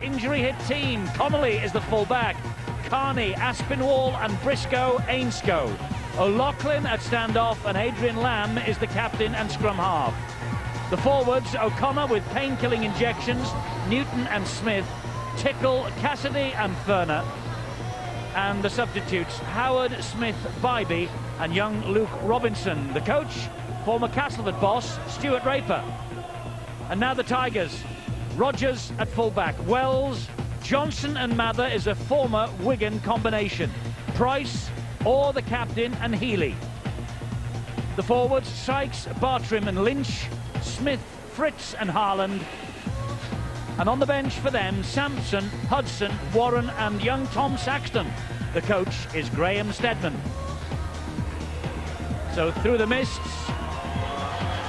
injury-hit team. Connolly is the full-back. Carney, Aspinwall and Briscoe, Ainscoe. O'Loughlin at standoff and Adrian Lamb is the captain and scrum half. The forwards, O'Connor with pain-killing injections, Newton and Smith, Tickle, Cassidy and Ferner. And the substitutes, Howard, Smith, Bybee and young Luke Robinson. The coach, former Castleford boss, Stuart Raper. And now the Tigers. Rogers at full-back. Wells, Johnson and Mather is a former Wigan combination. Price, Orr the captain and Healy. The forwards, Sykes, Bartrim and Lynch, Smith, Fritz and Harland. And on the bench for them, Sampson, Hudson, Warren and young Tom Saxton. The coach is Graham Stedman. So through the mists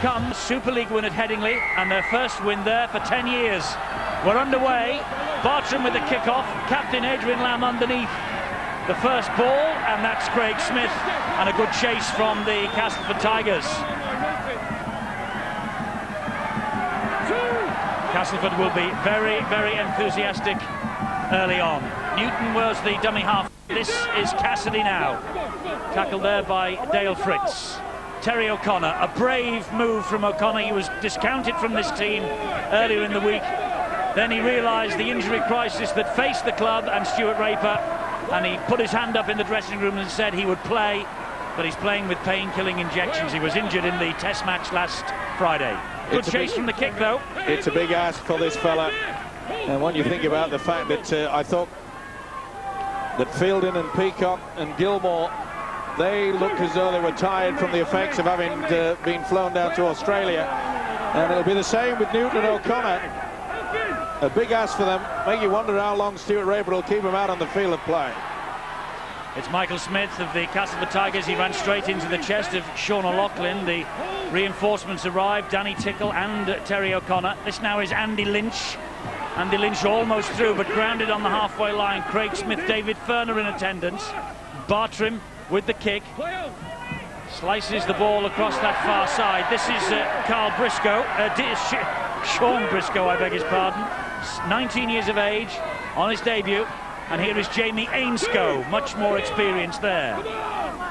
comes Super League win at Headingley and their first win there for 10 years. We're underway. Bartrim with the kick-off, captain Adrian Lamb underneath the first ball, and that's Craig Smith, and a good chase from the Castleford Tigers. Castleford will be very, very enthusiastic early on. Newton was the dummy half. This is Cassidy now. Tackled there by Dale Fritz. Terry O'Connor, a brave move from O'Connor. He was discounted from this team earlier in the week. Then he realised the injury crisis that faced the club and Stuart Raper, and he put his hand up in the dressing room and said he would play, but he's playing with pain-killing injections. He was injured in the test match last Friday. Good chase from the kick, though. It's a big ask for this fella. And when you think about the fact that I thought that Fielding and Peacock and Gilmore, they looked as though they were tired from the effects of having been flown down to Australia. And it'll be the same with Newton and O'Connor. A big ask for them. Make you wonder how long Stuart Raper will keep him out on the field of play. It's Michael Smith of the Castleford Tigers. He ran straight into the chest of Sean O'Loughlin. The reinforcements arrived, Danny Tickle and Terry O'Connor. This now is Andy Lynch. Andy Lynch almost through, but grounded on the halfway line. Craig Smith, David Ferner in attendance. Bartrim with the kick. Slices the ball across that far side. This is Carl Briscoe. Sean Briscoe, I beg his pardon. 19 years of age on his debut. And here is Jamie Ainscoe, much more experienced there.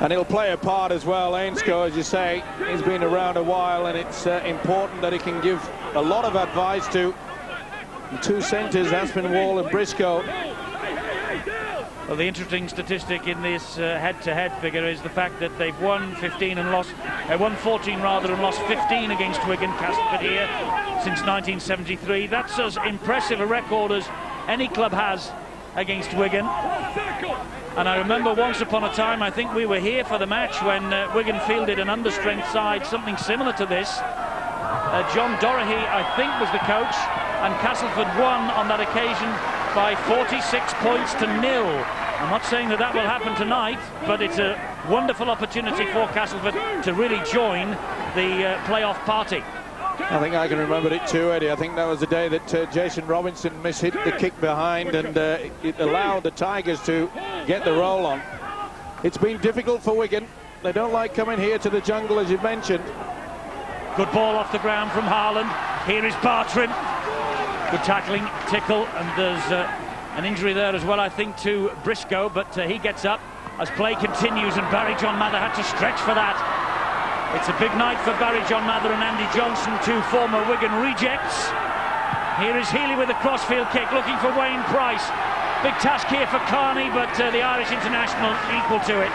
And he'll play a part as well. Ainscoe, as you say, he's been around a while, and it's important that he can give a lot of advice to the two centres, Aspinwall and Briscoe. Well, the interesting statistic in this head-to-head figure is the fact that they've won 15 and lost, won 14 rather, and lost 15 against Wigan, Castleford here since 1973. That's as impressive a record as any club has against Wigan. And I remember once upon a time, I think we were here for the match when Wigan fielded an understrength side, something similar to this. John Dorahy, I think, was the coach, and Castleford won on that occasion by 46 points to 0. I'm not saying that that will happen tonight, but it's a wonderful opportunity for Castleford to really join the playoff party. I think I can remember it too, Eddie. I think that was the day that Jason Robinson mishit the kick behind, and it allowed the Tigers to get the roll on. It's been difficult for Wigan. They don't like coming here to the jungle, as you mentioned. Good ball off the ground from Harland. Here is Bartrim. Good tackling, Tickle, and there's an injury there as well, I think, to Briscoe, but he gets up as play continues, and Barry John Mather had to stretch for that. It's a big night for Barry John Mather and Andy Johnson, two former Wigan rejects. Here is Healy with a crossfield kick, looking for Wayne Price. Big task here for Carney, but the Irish international equal to it.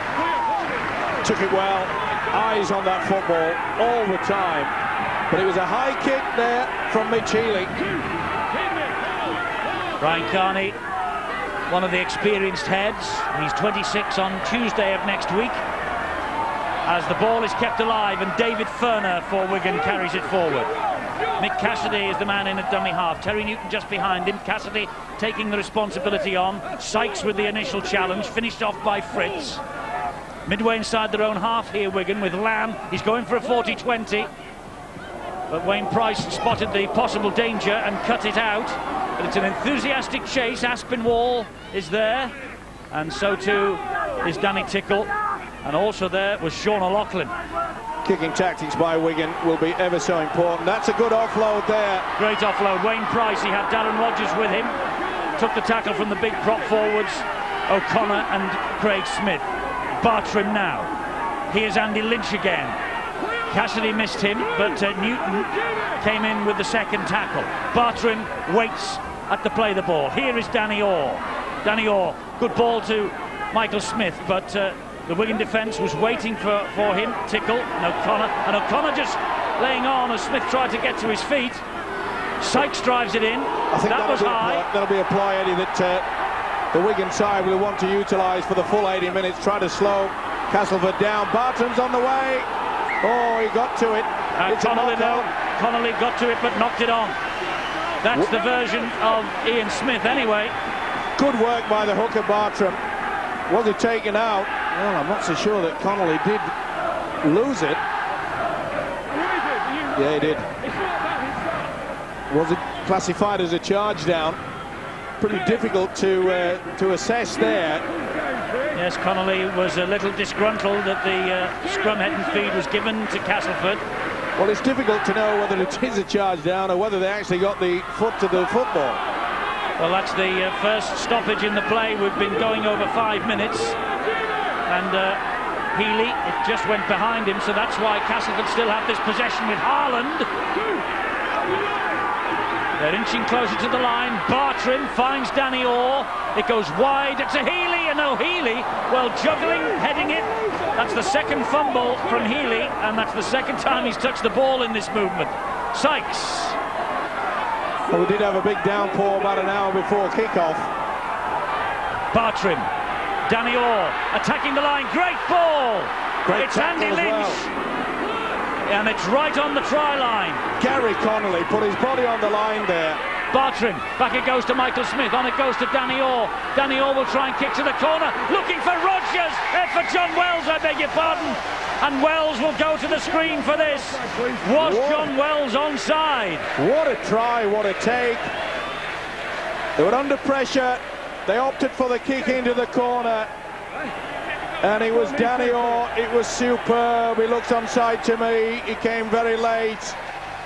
Took it well, eyes on that football all the time. But it was a high kick there from Mitch Healy. Brian Carney, one of the experienced heads. He's 26 on Tuesday of next week, as the ball is kept alive, and David Ferner for Wigan carries it forward. Mick Cassidy is the man in at dummy half. Terry Newton just behind him. Cassidy taking the responsibility on. Sykes with the initial challenge, finished off by Fritz. Midway inside their own half here, Wigan, with Lamb. He's going for a 40-20. But Wayne Price spotted the possible danger and cut it out. But it's an enthusiastic chase. Aspinwall is there, and so too is Danny Tickle. And also there was Sean O'Loughlin. Kicking tactics by Wigan will be ever so important. That's a good offload there. Great offload. Wayne Price, he had Darren Rogers with him. took the tackle from the big prop forwards, O'Connor and Craig Smith. Bartrim now. Here's Andy Lynch again. Cassidy missed him, but Newton came in with the second tackle. Bartrim waits at the play the ball. Here is Danny Orr. Danny Orr, good ball to Michael Smith, but the Wigan defence was waiting for him. Tickle and O'Connor just laying on as Smith tried to get to his feet. Sykes drives it in. I think that was high. That'll be a ply, Eddie, that the Wigan side will want to utilise for the full 80 minutes. Try to slow Castleford down. Bartram's on the way. Oh, he got to it. Connolly got to it but knocked it on. That's the version of Ian Smith anyway. Good work by the hooker Bartram. Was it taken out? Well, I'm not so sure that Connolly did lose it. Yeah, he did. Was it classified as a charge down? Pretty difficult to assess there. Yes, Connolly was a little disgruntled that the scrum head and feed was given to Castleford. Well, it's difficult to know whether it is a charge down or whether they actually got the foot to the football. Well, that's the first stoppage in the play. We've been going over 5 minutes. And Healy, it just went behind him, so that's why Castleford still have this possession with Haaland. They're inching closer to the line. Bartrim finds Danny Orr. It goes wide to Healy, and Healy, well, juggling, heading it. That's the second fumble from Healy, and that's the second time he's touched the ball in this movement. Sykes. Well, we did have a big downpour about an hour before kick-off. Bartrim. Danny Orr attacking the line. Great ball. It's Andy Lynch. And it's right on the try line. Gary Connolly put his body on the line there. Bartrim, back it goes to Michael Smith, on it goes to Danny Orr. Danny Orr will try and kick to the corner, looking for Rodgers, for John Wells, I beg your pardon. And Wells will go to the screen for this. Was John Wells onside? What a try, what a take. They were under pressure. They opted for the kick into the corner. And it was Danny Orr. It was superb. He looked onside to me. He came very late.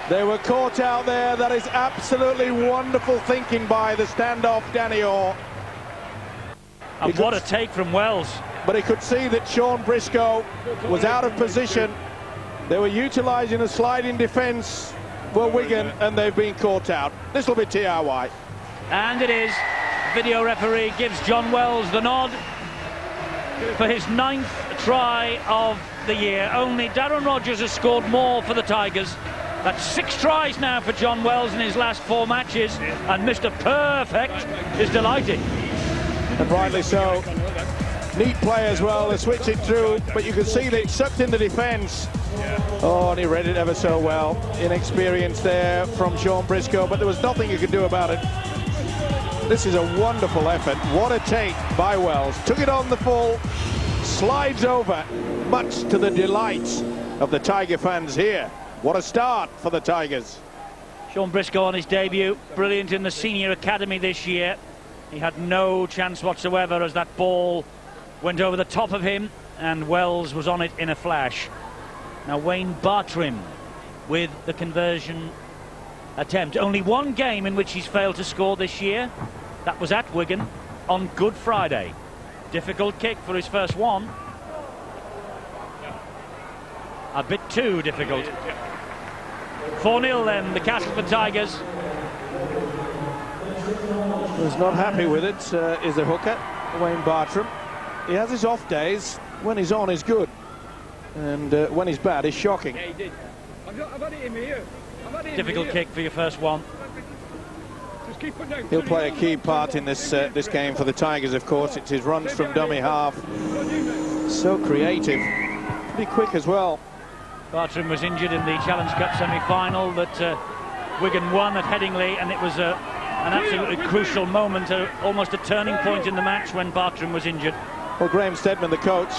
They were caught out there. That is absolutely wonderful thinking by the standoff Danny Orr. And what a take from Wells. But he could see that Sean Briscoe was out of position. They were utilising a sliding defence for Wigan, and they've been caught out. This will be TRY. And it is. Video referee gives John Wells the nod for his 9th try of the year. Only Darren Rodgers has scored more for the Tigers. That's 6 tries now for John Wells in his last 4 matches, and Mr. Perfect is delighted. And rightly so. Neat play as well. They switched it through, but you can see they sucked in the defence. Oh, and he read it ever so well. Inexperience there from Sean Briscoe, but there was nothing you could do about it. This is a wonderful effort. What a take by Wells. Took it on the full, slides over, much to the delight of the Tiger fans here. What a start for the Tigers. Sean Briscoe on his debut, brilliant in the senior academy this year. He had no chance whatsoever as that ball went over the top of him, and Wells was on it in a flash. Now Wayne Bartrim with the conversion attempt. Only one game in which he's failed to score this year. That was at Wigan on Good Friday. Difficult kick for his first one. A bit too difficult. 4-0 then, the Castleford Tigers. Who's not happy with it is the hooker, Wayne Bartram. He has his off days. When he's on, he's good. And when he's bad, he's shocking. Yeah, he did. I've had it in here. Difficult kick for your first one. He'll play a key part in this game for the Tigers, of course. It's his runs from dummy half. So creative. Pretty quick as well. Bartram was injured in the Challenge Cup semi-final that Wigan won at Headingley, and it was an absolutely crucial moment, almost a turning point in the match when Bartram was injured. Well, Graham Stedman, the coach,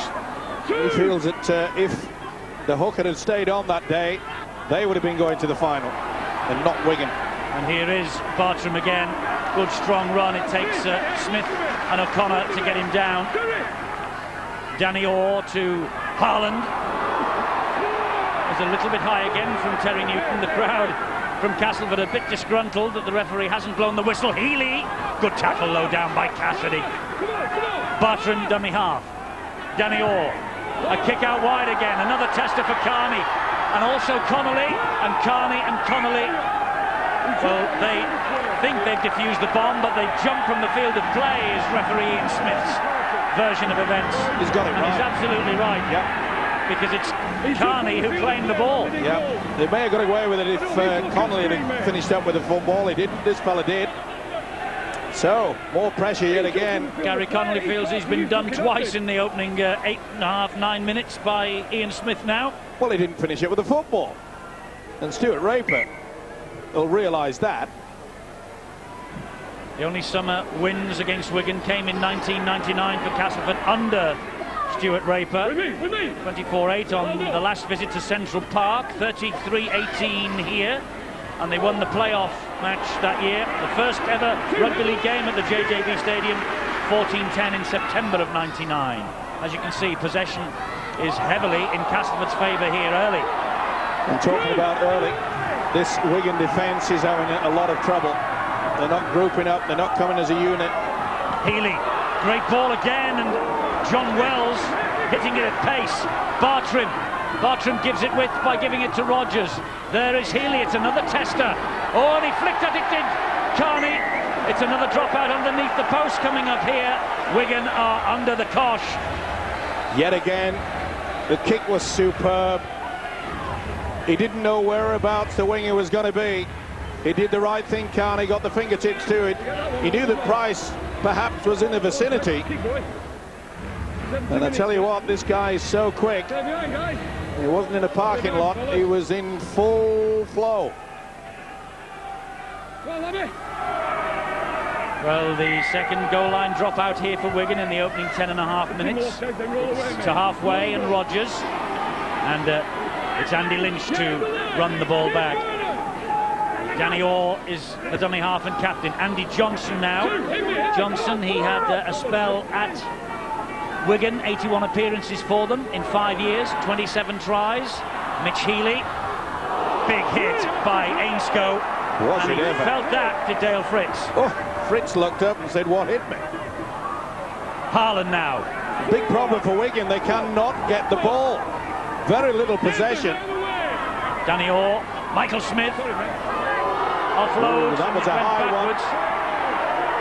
he feels that if the hooker had stayed on that day, they would have been going to the final, and not Wigan. And here is Bartram again. Good strong run. It takes Smith and O'Connor to get him down. Danny Orr to Haaland. It's a little bit high again from Terry Newton. The crowd from Castleford, a bit disgruntled that the referee hasn't blown the whistle. Healy, good tackle low down by Cassidy. Bartram, dummy half. Danny Orr, a kick out wide again, another tester for Carney, and also Connolly, and Carney and Connolly. Well, they think they've defused the bomb, but they jump from the field of play, is referee Ian Smith's version of events. He's got it right. He's absolutely right. Yep. Because it's Carney who claimed the ball. Yeah, they may have got away with it if Connolly had finished up with the football. He didn't. This fella did. So, more pressure yet again. Gary Connolly feels he's been done twice in the opening 8.5, 9 minutes by Ian Smith now. Well, he didn't finish it with the football. And Stuart Raper will realise that. The only summer wins against Wigan came in 1999 for Castleford under Stuart Raper. 24-8 on the last visit to Central Park, 33-18 here. And they won the playoff match that year. The first ever rugby league game at the JJB Stadium, 14-10 in September of 99. As you can see, possession is heavily in Castleford's favour here early. And talking about early, this Wigan defence is having a lot of trouble. They're not grouping up, they're not coming as a unit. Healy, great ball again, and John Wells hitting it at pace. Bartram gives it width by giving it to Rogers. There is Healy, it's another tester. Oh, and he flicked at it, did Carney. It's another dropout underneath the post coming up here. Wigan are under the cosh. Yet again, the kick was superb. He didn't know whereabouts the winger was going to be. He did the right thing, Carney, got the fingertips to it. He knew that Price perhaps was in the vicinity. And I tell you what, this guy is so quick. He wasn't in a parking lot, he was in full flow. Well, the second goal line dropout here for Wigan in the opening 10.5 minutes. It's to halfway and Rogers. And it's Andy Lynch to run the ball back. Danny Orr is the dummy half and captain. Andy Johnson now. Johnson, he had a spell at Wigan, 81 appearances for them in 5 years, 27 tries. Mitch Healy, big hit by Ainscough. Was it ever? Felt that, did Dale Fritz. Oh, Fritz looked up and said, what hit me? Harlan now. Big problem for Wigan, they cannot get the ball. Very little possession. Danny Orr, Michael Smith. Offload, that was a high one.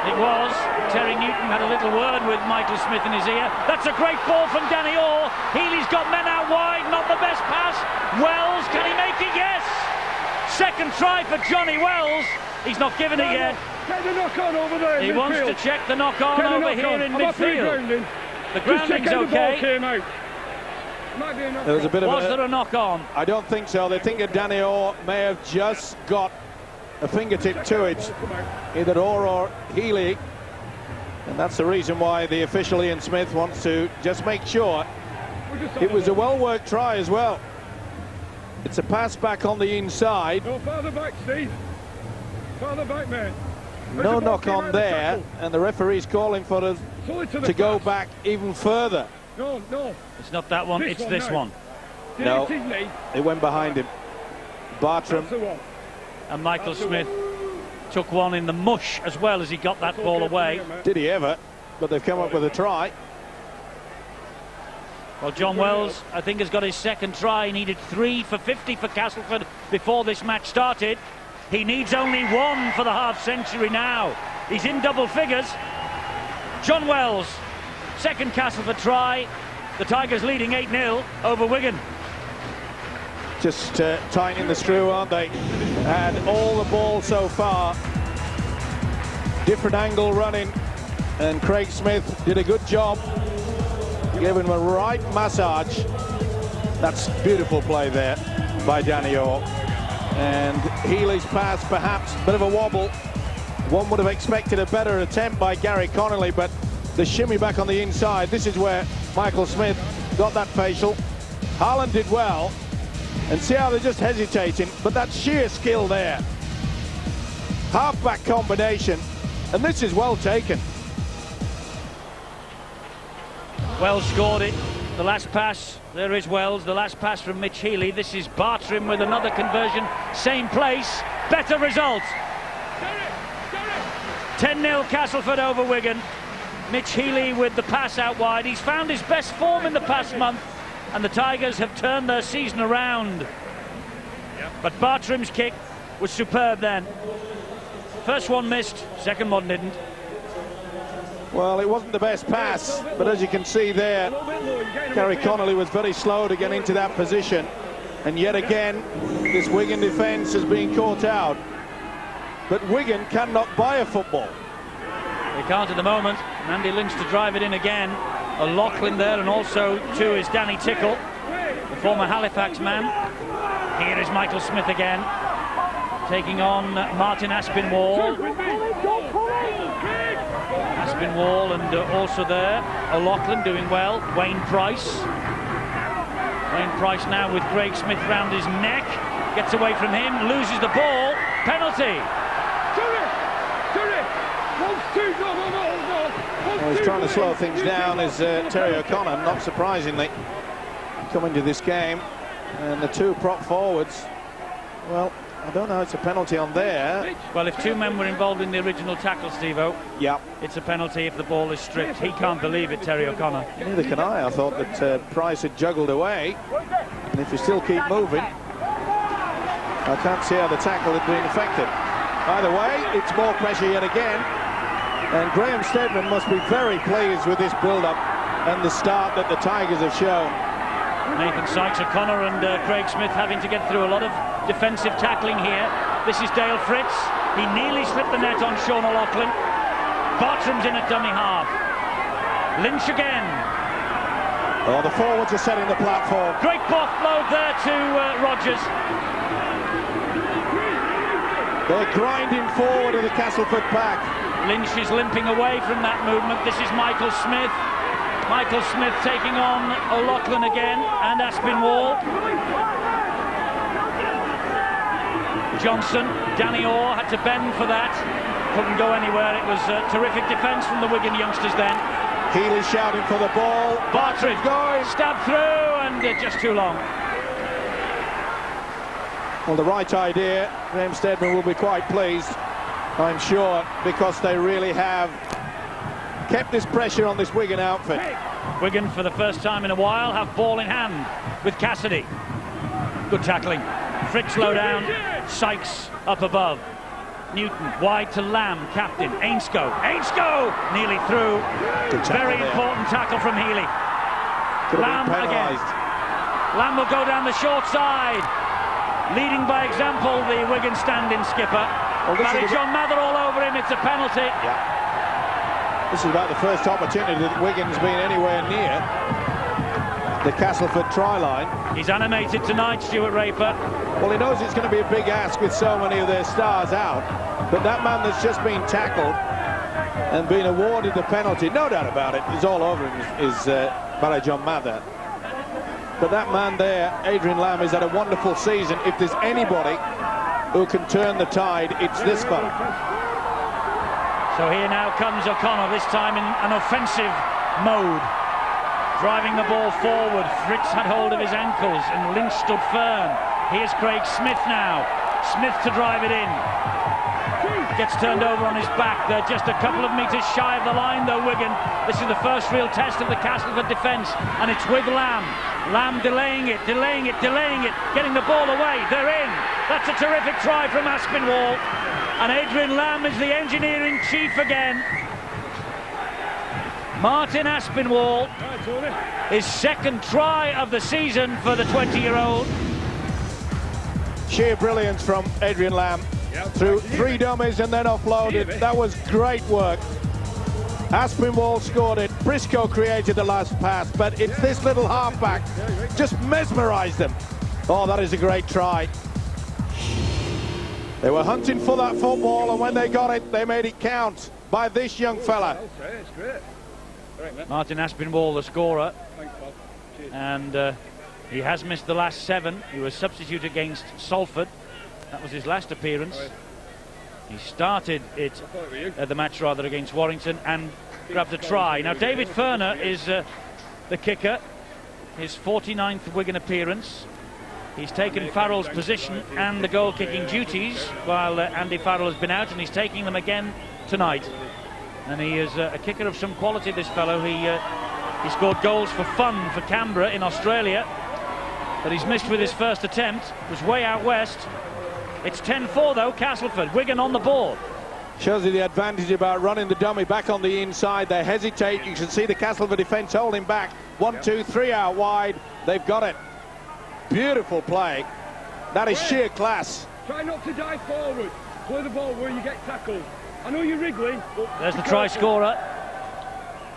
It was. Terry Newton had a little word with Michael Smith in his ear. That's a great ball from Danny Orr. Healy's got men out wide, not the best pass. Wells, can he make it? Yes! Second try for Johnny Wells. He's not given it yet. Get the knock on over there. He wants to check the knock on over here in midfield. The grounding's okay. There was a bit of Was there a knock on? I don't think so. They think that Danny Orr may have just got a fingertip to it, either Orr or Healy, and that's the reason why the official Ian Smith wants to just make sure. It was a well-worked try as well. It's a pass back on the inside. No, farther back, Steve. Farther back, man. No knock on there, and the referee's calling for us to go back even further. No. It's not that one, it's this one. No, it went behind him. Bartram. And Michael Smith took one in the mush as well as he got that ball away. Did he ever? But they've come up with a try. Well, John Wells, I think, has got his second try. He needed 3 for 50 for Castleford before this match started. He needs only 1 for the half-century now. He's in double figures. John Wells, second Castleford try. The Tigers leading 8-0 over Wigan. Just tightening the screw, aren't they? And all the ball so far. Different angle running. And Craig Smith did a good job. Gave him a right massage. That's beautiful play there by Danny Orr. And Healy's pass, perhaps a bit of a wobble. One would have expected a better attempt by Gary Connolly, but the shimmy back on the inside. This is where Michael Smith got that facial. Harlan did well. And see how they're just hesitating, but that's sheer skill there. Half-back combination, and this is well taken. Wells scored it. The last pass, there is Wells. The last pass from Mitch Healy. This is Bartram with another conversion. Same place. better result. 10-0 Castleford over Wigan. Mitch Healy with the pass out wide. He's found his best form in the past month, and the Tigers have turned their season around. But Bartram's kick was superb then. First one missed, second one didn't. Well, it wasn't the best pass, but as you can see there, Gary Connolly was very slow to get into that position. And yet again, this Wigan defence has been caught out. But Wigan cannot buy a football. They can't at the moment. And Andy Lynch to drive it in again. O'Loughlin there, and also too is Danny Tickle, the former Halifax man. Here is Michael Smith again, taking on Martin Aspinwall. Aspinwall and also there, O'Loughlin doing well. Wayne Price. Wayne Price now with Craig Smith round his neck. Gets away from him, loses the ball. Penalty. Well, he's trying to slow things down is Terry O'Connor, not surprisingly, coming to this game. And the two prop forwards, well, I don't know, it's a penalty on there. Well, if two men were involved in the original tackle, Steve-O, yeah, it's a penalty if the ball is stripped. He can't believe it, Terry O'Connor. Neither can I. I thought that Price had juggled away, and if you still keep moving, I can't see how the tackle had been affected. Either way, it's more pressure yet again, and Graham Steadman must be very pleased with this build-up and the start that the Tigers have shown. Nathan Sykes, O'Connor and Craig Smith having to get through a lot of defensive tackling here. This is Dale Fritz. He nearly slipped the net on Sean O'Loughlin. Bartram's in at dummy half. Lynch again. Oh, the forwards are setting the platform. Great offload there to Rogers. They're grinding forward in the Castleford pack. Lynch is limping away from that movement. This is Michael Smith. Michael Smith taking on O'Loughlin again, and Aspinwall. Johnson, Danny Orr had to bend for that. Couldn't go anywhere. It was terrific defence from the Wigan youngsters then. Healy shouting for the ball. Bartram going. Stabbed through, and just too long. Well, the right idea. Graham Steadman will be quite pleased, I'm sure, because they really have kept this pressure on this Wigan outfit. Wigan, for the first time in a while, have ball in hand with Cassidy. Good tackling. Fritz low down, Sykes up above. Newton wide to Lamb, captain. Ainscough nearly through. Very important tackle from Healy. Lamb again. Lamb will go down the short side. Leading by example, the Wigan stand-in skipper. Barry John Mather all over him. It's a penalty. Yeah. This is about the first opportunity that Wigan's been anywhere near the Castleford try line. He's animated tonight, Stuart Raper. Well, he knows it's going to be a big ask with so many of their stars out. But that man that's just been tackled and been awarded the penalty, no doubt about it, is all over him, is Barry John Mather. But that man there, Adrian Lamb, has had a wonderful season. If there's anybody who can turn the tide, it's this fella. So here now comes O'Connor, this time in an offensive mode. Driving the ball forward. Fritz had hold of his ankles and Lynch stood firm. Here's Craig Smith now. Smith to drive it in. Gets turned over on his back. They're just a couple of metres shy of the line though, Wigan. This is the first real test of the Castleford defence, and it's with Lamb. Lamb delaying it, getting the ball away. They're in. That's a terrific try from Aspinwall. And Adrian Lamb is the engineering chief again. Martin Aspinwall, his second try of the season for the 20-year-old. Sheer brilliance from Adrian Lamb. Through three dummies and then offloaded. That was great work. Aspinwall scored it. Briscoe created the last pass, but it's this little halfback just mesmerised them. Oh, that is a great try. They were hunting for that football, and when they got it, they made it count by this young fella. It's great. Martin Aspinwall, the scorer. And he has missed the last 7. He was substitute against Salford. That was his last appearance. He started it at the match rather against Warrington and grabbed a try. Now David Ferner is the kicker, his 49th Wigan appearance. He's taken Farrell's position and the goal-kicking duties while Andy Farrell has been out, and he's taking them again tonight. And he is a kicker of some quality, this fellow. He scored goals for fun for Canberra in Australia, but he's missed with his first attempt. It was way out west. It's 10-4 though, Castleford. Wigan on the board. Shows you the advantage about running the dummy back on the inside. They hesitate. You can see the Castleford defence holding back. 1, 2, 3 out wide. They've got it. Beautiful play. That is sheer class. Try not to dive forward. Play the ball where you get tackled. I know you're wriggling. There's the try scorer.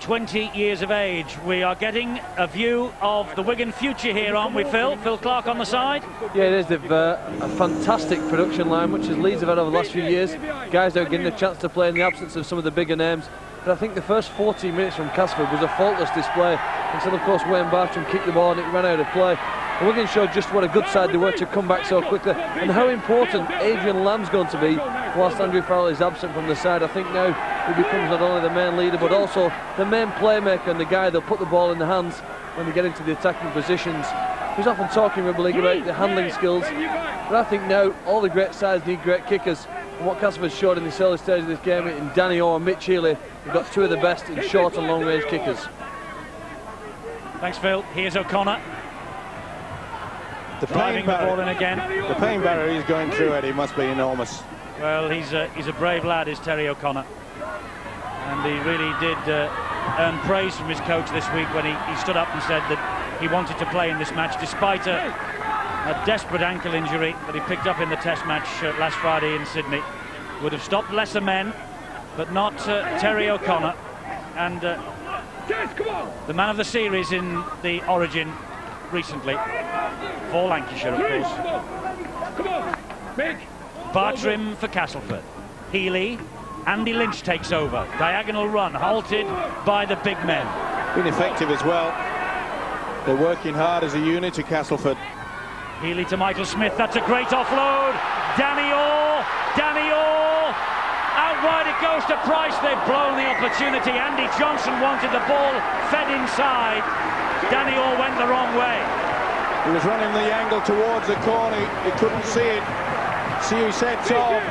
20 years of age. We are getting a view of the Wigan future here, aren't we, Phil? Phil Clark on the side. Yeah, it is. They've a fantastic production line, which is Leeds have had over the last few years. Guys that are getting a chance to play in the absence of some of the bigger names. But I think the first 14 minutes from Castleford was a faultless display. Until, of course, Wayne Bartram kicked the ball and it ran out of play. And Wigan showed just what a good side they were to come back so quickly, and how important Adrian Lamb's going to be whilst Andrew Farrell is absent from the side. I think now he becomes not only the main leader but also the main playmaker and the guy that'll put the ball in the hands when they get into the attacking positions. He's often talking in Rugby League about the handling skills, but I think now all the great sides need great kickers. And what Castleford showed in the early stage of this game in Danny Orr and Mitch Healy, they've got two of the best in short and long range kickers. Thanks, Phil. Here's O'Connor. The pain barrier he's going through, Eddie, must be enormous. Well, he's a brave lad, is Terry O'Connor, and he really did earn praise from his coach this week when he stood up and said that he wanted to play in this match despite a desperate ankle injury that he picked up in the test match last Friday in Sydney. Would have stopped lesser men, but not Terry O'Connor, and the man of the series in the Origin recently for Lancashire, of course. Come on, Mick. Bartram for Castleford. Healy. Andy Lynch takes over. Diagonal run, halted by the big men. Been effective as well. They're working hard as a unit to Castleford. Healy to Michael Smith. That's a great offload. Danny Orr. Danny Orr. Out wide it goes to Price. They've blown the opportunity. Andy Johnson wanted the ball fed inside. Danny Orr went the wrong way. He was running the angle towards the corner. He couldn't see it. See who sets off.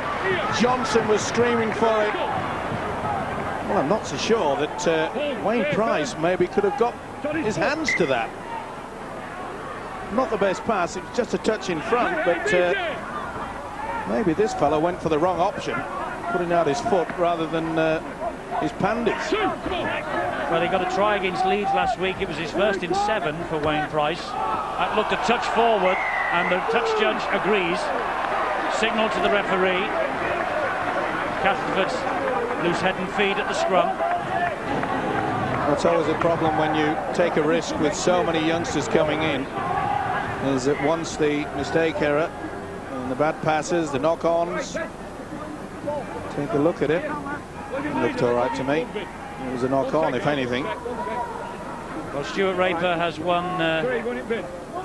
Johnson was screaming for it. Well, I'm not so sure that Wayne Price maybe could have got his hands to that. Not the best pass. It was just a touch in front, but maybe this fellow went for the wrong option, putting out his foot rather than his pandies. Well, he got a try against Leeds last week. It was his first in 7 for Wayne Price. That looked a touch forward, and the touch judge agrees. Signal to the referee. Castleford's loose head and feet at the scrum. That's always a problem when you take a risk with so many youngsters coming in, is that once the mistake error and the bad passes, the knock-ons, take a look at it. It looked all right to me. It was a knock-on, if anything. Well, Stuart Raper has won.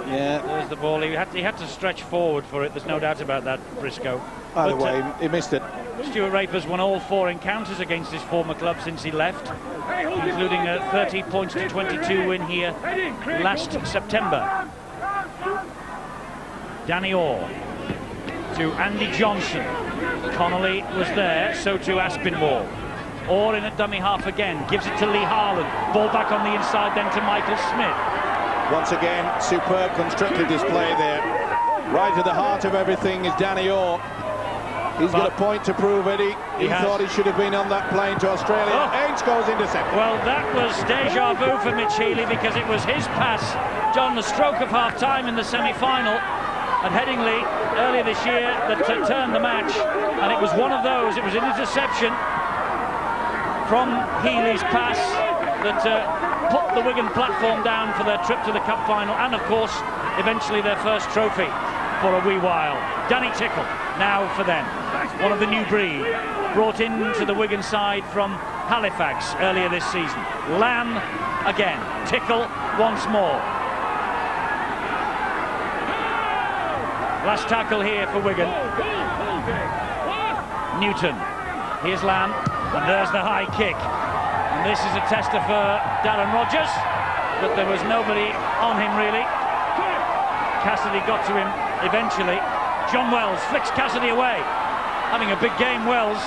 Yeah, there's the ball. He had to stretch forward for it. There's no doubt about that, Briscoe. Either way, he missed it. Stuart Raper's won all 4 encounters against his former club since he left, including a 30 points to 22 win here last September. Danny Orr to Andy Johnson. Connolly was there, so too Aspinwall. Orr in at dummy half again, gives it to Lee Harlan. Ball back on the inside, then to Michael Smith. Once again, superb constructive display there. Right at the heart of everything is Danny Orr. He's got a point to prove, Eddie. He thought he should have been on that plane to Australia. Ainge goes intercept. Well, that was deja vu for Mitch Healy, because it was his pass on the stroke of half-time in the semi-final at Headingley earlier this year that turned the match, and it was one of those. It was an interception from Healy's pass that put the Wigan platform down for their trip to the Cup final, and of course eventually their first trophy for a wee while. Danny Tickle now for them, one of the new breed, brought into the Wigan side from Halifax earlier this season. Lamb again, Tickle once more. Last tackle here for Wigan. Newton, here's Lamb, and there's the high kick. And this is a tester for Darren Rogers, but there was nobody on him really. Cassidy got to him eventually. John Wells flicks Cassidy away. Having a big game, Wells.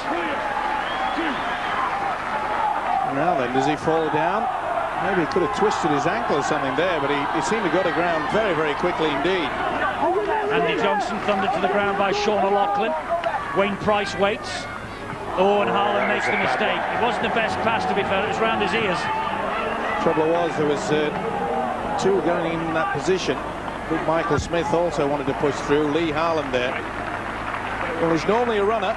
Now then, does he fall down? Maybe he could have twisted his ankle or something there, but he seemed to go to ground very, very quickly indeed. Andy Johnson thundered to the ground by Sean O'Loughlin. Wayne Price waits. Oh, and Harlan makes the mistake. It wasn't the best pass, to be fair. It was round his ears. Trouble was, there was two going in that position. I think Michael Smith also wanted to push through. Lee Harlan there. Well, he's normally a runner.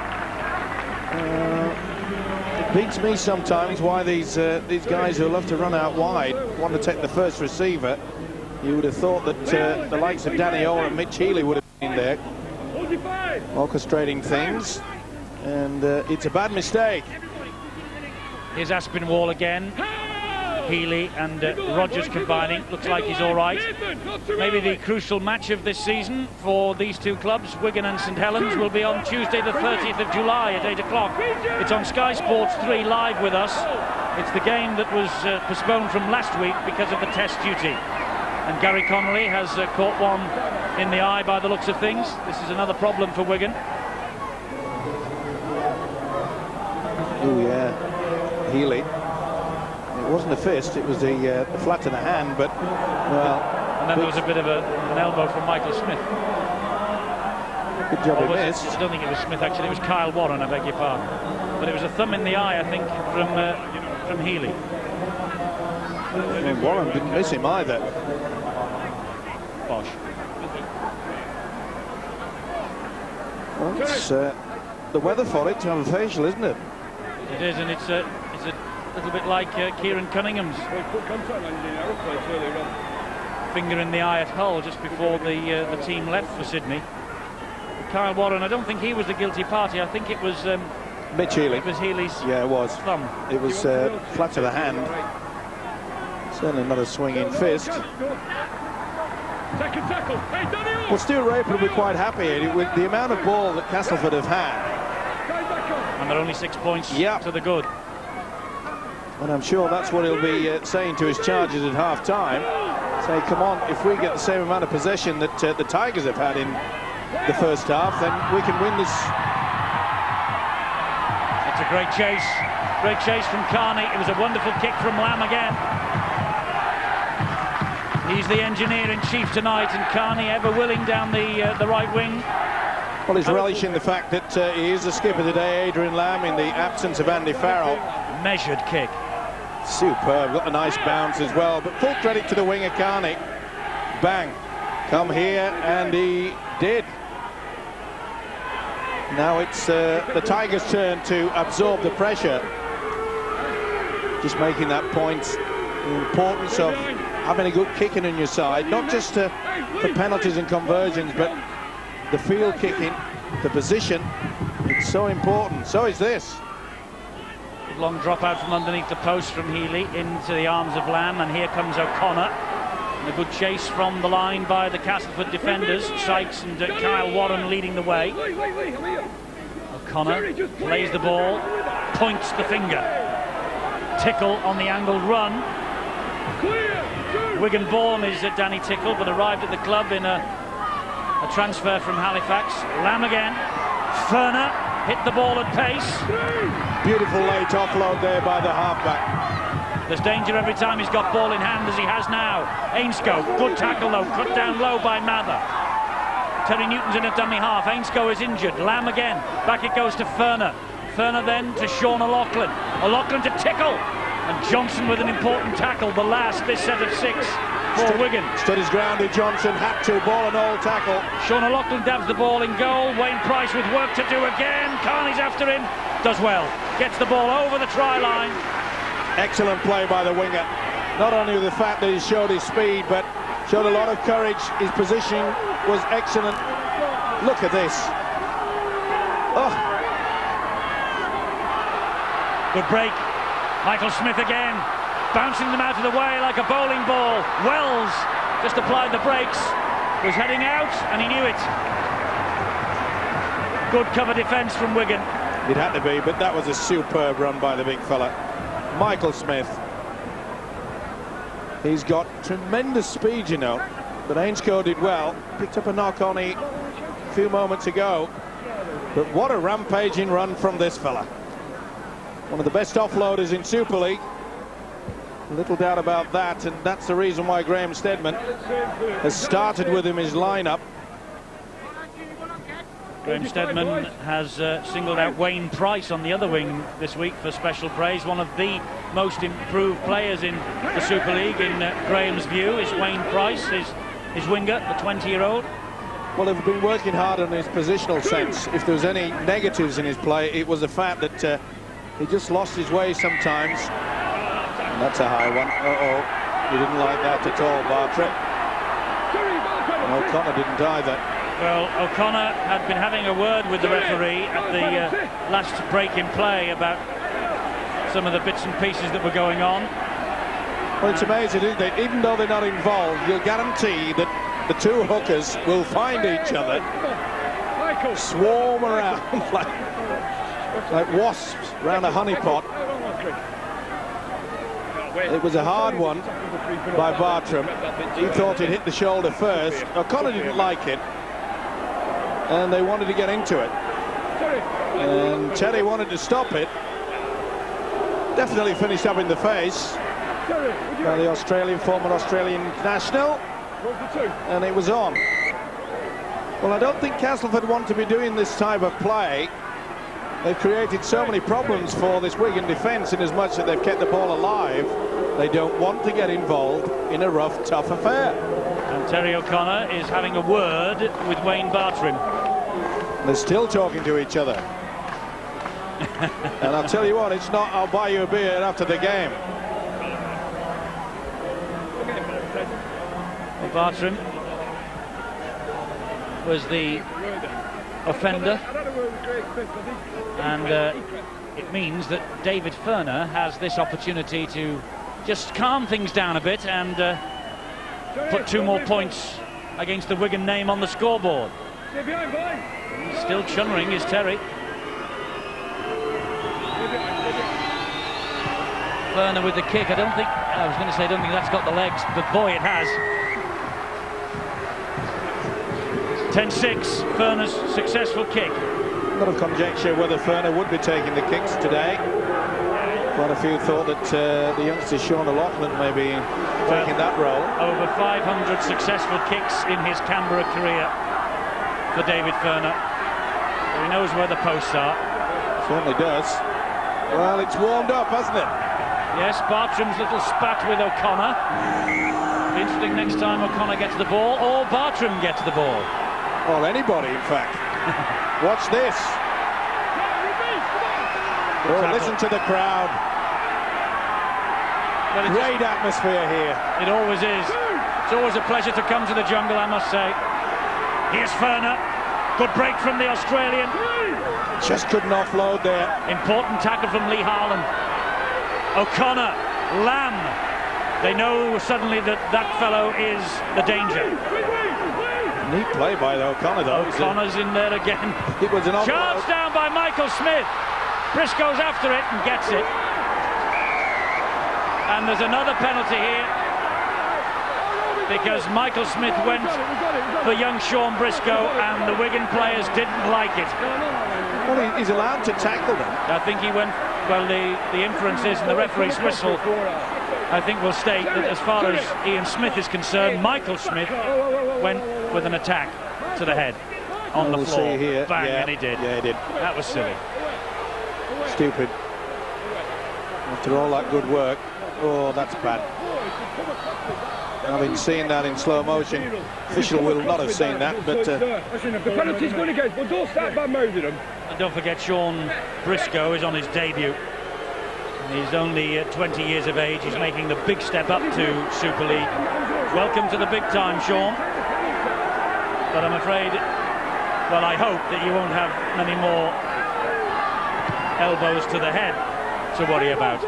It beats me sometimes why these guys who love to run out wide want to take the first receiver. You would have thought that the likes of Danny Orr and Mitch Healy would have been in there orchestrating things, and it's a bad mistake. Here's Aspinwall again. Healy and Rogers combining. Looks like he's all right. Maybe the crucial match of this season for these two clubs, Wigan and St Helens, will be on Tuesday the 30th of July at 8 o'clock. It's on Sky Sports 3 live with us. It's the game that was postponed from last week because of the test duty. And Gary Connolly has caught one in the eye by the looks of things. This is another problem for Wigan. Oh yeah, Healy. It wasn't a fist, it was the flat of the hand, but, well... And then there was a bit of an elbow from Michael Smith. Good job he missed. I don't think it was Smith, actually. It was Kyle Warren, I beg your pardon. But it was a thumb in the eye, I think, from Healy. And Warren didn't miss him either. Bosh. Well, it's the weather for it to have a facial, isn't it? It is, and it's a little bit like Kieran Cunningham's finger in the eye at Hull just before the team left for Sydney. Kyle Warren, I don't think he was the guilty party. I think it was Mitch Healy. It was Healy's thumb. It was flat of the hand. Certainly not a swinging fist. Well, Stuart Raper will be quite happy with the amount of ball that Castleford have had. And they're only 6 points to the good. And I'm sure that's what he'll be saying to his charges at half-time. Say, come on, if we get the same amount of possession that the Tigers have had in the first half, then we can win this. It's a great chase. Great chase from Carney. It was a wonderful kick from Lamb again. He's the engineer-in-chief tonight, and Carney ever willing down the right wing. Well, he's relishing the fact that he is the skipper today, Adrian Lamb, in the absence of Andy Farrell. Measured kick. Superb, got a nice bounce as well, but full credit to the winger Carney. Bang, come here, and he did. Now it's the Tigers' turn to absorb the pressure. Just making that point, the importance of having a good kicking on your side, not just for penalties and conversions, but the field kicking, the position, it's so important. So is this. Long drop out from underneath the post from Healy into the arms of Lamb, and here comes O'Connor. And a good chase from the line by the Castleford defenders, Sykes and Kyle Warren leading the way. O'Connor plays the ball, points the finger. Tickle on the angled run. Wigan born is Danny Tickle, but arrived at the club in a transfer from Halifax. Lamb again. Ferner hit the ball at pace. Beautiful late offload there by the halfback. There's danger every time he's got ball in hand, as he has now. Ainscough, good tackle though, cut down low by Mather. Terry Newton's in a dummy half. Ainscough is injured. Lamb again. Back it goes to Ferner. Ferner then to Sean O'Loughlin. O'Loughlin to Tickle. And Johnson with an important tackle, the last this set of 6 for Wigan. Stood his ground, Johnson had to, ball and all tackle. Sean O'Loughlin dabs the ball in goal. Wayne Price with work to do again. Carney's after him, does well. Gets the ball over the try line. Excellent play by the winger. Not only the fact that he showed his speed, but showed a lot of courage. His positioning was excellent. Look at this. Oh. Good break. Michael Smith again, bouncing them out of the way like a bowling ball. Wells just applied the brakes, was heading out, and he knew it. Good cover defence from Wigan. It had to be, but that was a superb run by the big fella. Michael Smith. He's got tremendous speed, you know. But Ainscough did well. Picked up a knock on a few moments ago. But what a rampaging run from this fella. One of the best offloaders in Super League. Little doubt about that, and that's the reason why Graham Steadman has started with him his lineup. Graham Steadman has singled out Wayne Price on the other wing this week for special praise. One of the most improved players in the Super League, in Graham's view, is Wayne Price, his winger, the 20-year-old. Well, they've been working hard on his positional sense. If there was any negatives in his play, it was the fact that he just lost his way sometimes. And that's a high one. Uh-oh. He didn't like that at all, Bartram. And O'Connor didn't either. Well, O'Connor had been having a word with the referee at the last break in play about some of the bits and pieces that were going on. Well, it's amazing, isn't it? Even though they're not involved, you'll guarantee that the two hookers will find each other, swarm around like wasps around a honeypot. It was a hard one by Bartram. He thought he'd hit the shoulder first. O'Connor didn't like it, and they wanted to get into it. And Terry wanted to stop it. Definitely finished up in the face by the former Australian national. And it was on. Well, I don't think Castleford want to be doing this type of play. They've created so many problems for this Wigan defence in as much that they've kept the ball alive. They don't want to get involved in a rough, tough affair. And Terry O'Connor is having a word with Wayne Bartram. They're still talking to each other. And I'll tell you what, it's not I'll buy you a beer after the game. Bartram was the offender, and it means that David Furner has this opportunity to just calm things down a bit and put 2 more points against the Wigan name on the scoreboard. Still chunnering is Terry. Furner with the kick. I don't think that's got the legs, but boy, it has. 10-6, Furner's successful kick. A lot of conjecture whether Furner would be taking the kicks today. Quite a few thought that the youngster Sean O'Loughlin may be taking that role. Over 500 successful kicks in his Canberra career for David Furner. So he knows where the posts are. Certainly does. Well, it's warmed up, hasn't it? Yes, Bartram's little spat with O'Connor. Interesting next time O'Connor gets the ball, or Bartram gets the ball. Or anybody, in fact. Watch this. Oh, listen to the crowd. Well, great atmosphere here. It always is. It's always a pleasure to come to the jungle, I must say. Here's Furner. Good break from the Australian. Just couldn't offload there. Important tackle from Lee Harlan. O'Connor, Lamb. They know suddenly that that fellow is the danger. Neat play by O'Connor, though. O'Connor's in there again. It was an charge down by Michael Smith. Briscoe's after it and gets it. And there's another penalty here because Michael Smith went for young Sean Briscoe and the Wigan players didn't like it. Well, he's allowed to tackle them. I think he went, well, the inference is, and the referee's whistle, I think, will state that as far as Ian Smith is concerned, Michael Smith went with an attack to the head on the floor. See here. Bang, yeah. and he did. Yeah, he did. That was silly. Stupid. After all that good work. Oh, that's bad. Having seen that in slow motion, official will not have seen that, but the penalty's going against, but don't start bad mouthing him. And don't forget, Sean Briscoe is on his debut. He's only 20 years of age. He's making the big step up to Super League. Welcome to the big time, Sean. But I'm afraid, well, I hope that you won't have many more elbows to the head to worry about.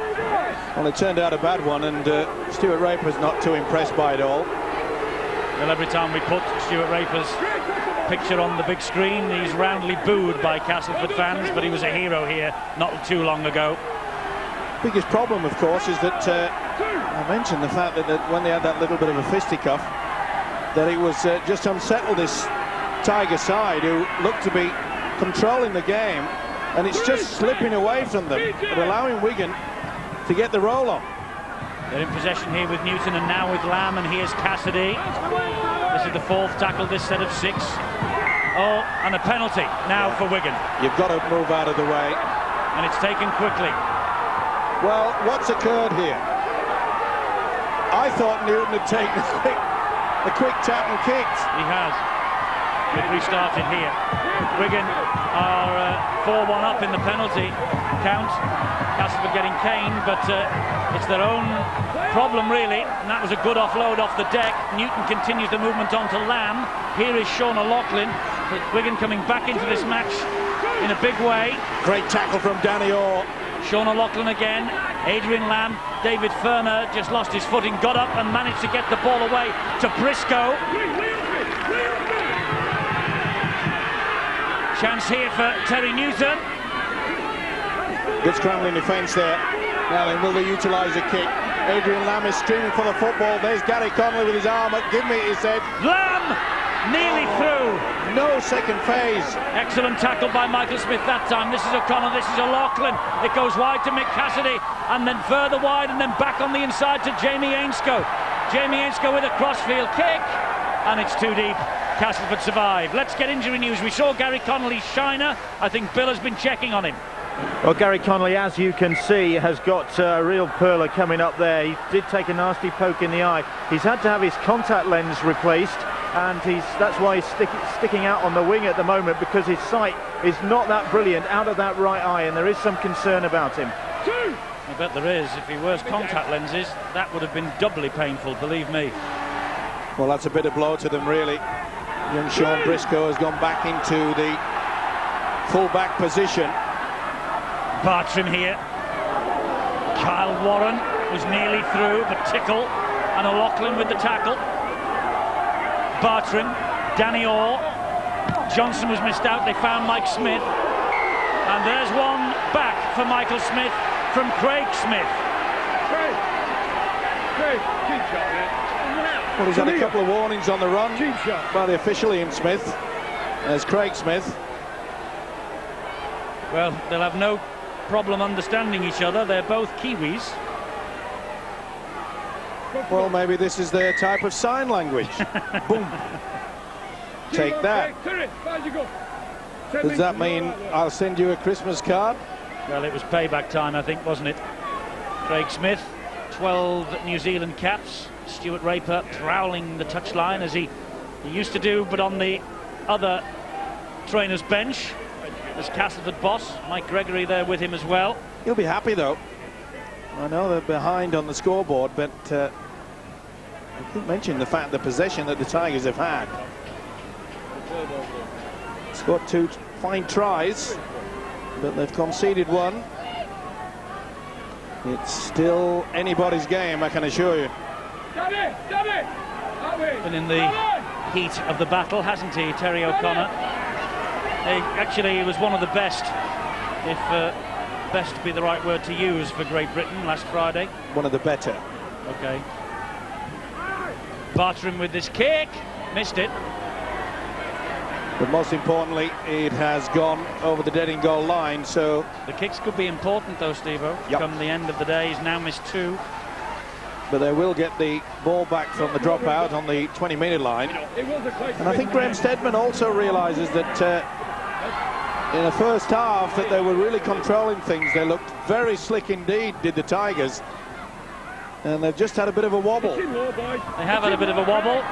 Well, it turned out a bad one, and Stuart Raper's not too impressed by it all. Well, every time we put Stuart Raper's picture on the big screen, he's roundly booed by Castleford fans, but he was a hero here not too long ago. Biggest problem, of course, is that I mentioned the fact that when they had that little bit of a fisticuff, that it was just unsettled this Tiger side, who looked to be controlling the game, and it's just slipping away from them and allowing Wigan to get the roll on. They're in possession here with Newton and now with Lamb, and here's Cassidy. This is the 4th tackle this set of 6. Oh, and a penalty now for Wigan. You've got to move out of the way. And it's taken quickly. Well, what's occurred here? I thought Newton had taken a quick tap and kicked. He has. We've restarted here. Wigan are 4-1 up in the penalty count. Castleford getting caned, but it's their own problem really, and that was a good offload off the deck. Newton continues the movement on to Lamb. Here is Sean O'Loughlin. Wigan coming back into this match in a big way. Great tackle from Danny Orr. Sean O'Loughlin again, Adrian Lamb, David Ferner just lost his footing, got up and managed to get the ball away to Briscoe. Chance here for Terry Newton. Good scrambling defence there. Now then, will they utilise a kick? Adrian Lamb is streaming for the football. There's Gary Connolly with his arm up. Give me, he said. Lamb nearly through. No second phase. Excellent tackle by Michael Smith that time. This is O'Connor, this is O'Loughlin. It goes wide to Mick Cassidy, and then further wide, and then back on the inside to Jamie Ainscough. Jamie Ainscough with a crossfield kick, and it's too deep. Castleford survive. Let's get injury news. We saw Gary Connolly's shiner. I think Bill has been checking on him. Well, Gary Connolly, as you can see, has got a real perler coming up there. He did take a nasty poke in the eye. He's had to have his contact lens replaced, and that's why he's sticking out on the wing at the moment, because his sight is not that brilliant out of that right eye, and there is some concern about him. I bet there is. If he wears contact lenses, that would have been doubly painful, believe me. Well, that's a bitter blow to them, really. Young Sean Briscoe has gone back into the full-back position. Bartram here. Kyle Warren was nearly through, but Tickle and O'Loughlin with the tackle. Bartram, Danny Orr. Johnson was missed out. They found Mike Smith. And there's one back for Michael Smith from Craig Smith. Craig, cheap shot, mate. Well, he's had a couple of warnings on the run Cheap shot. by the official Ian Smith. There's Craig Smith. Well, they'll have no problem understanding each other. They're both Kiwis. Well, maybe this is their type of sign language. Boom. Take that. Does that mean I'll send you a Christmas card? Well, it was payback time, I think, wasn't it? Craig Smith, 12 New Zealand caps. Stuart Raper prowling the touchline as he used to do, but on the other trainer's bench. As Castleford boss, Mike Gregory there with him as well. He'll be happy though. I know they're behind on the scoreboard, but I keep mentioning the fact, the possession that the Tigers have had. Scored 2 fine tries, but they've conceded 1. It's still anybody's game, I can assure you. Been in the heat of the battle, hasn't he, Terry O'Connor? Actually, he was one of the best, if best be the right word to use, for Great Britain last Friday. One of the better. Okay. Bartram with this kick, missed it. But most importantly, it has gone over the dead in goal line, so... The kicks could be important though, Steve-o. Yep. Come the end of the day, he's now missed 2. But they will get the ball back from the dropout on the 20-metre line. And I think Graham Steadman also realises that in the first half that they were really controlling things. They looked very slick indeed, did the Tigers. And they've just had a bit of a wobble. They have had a bit of a wobble.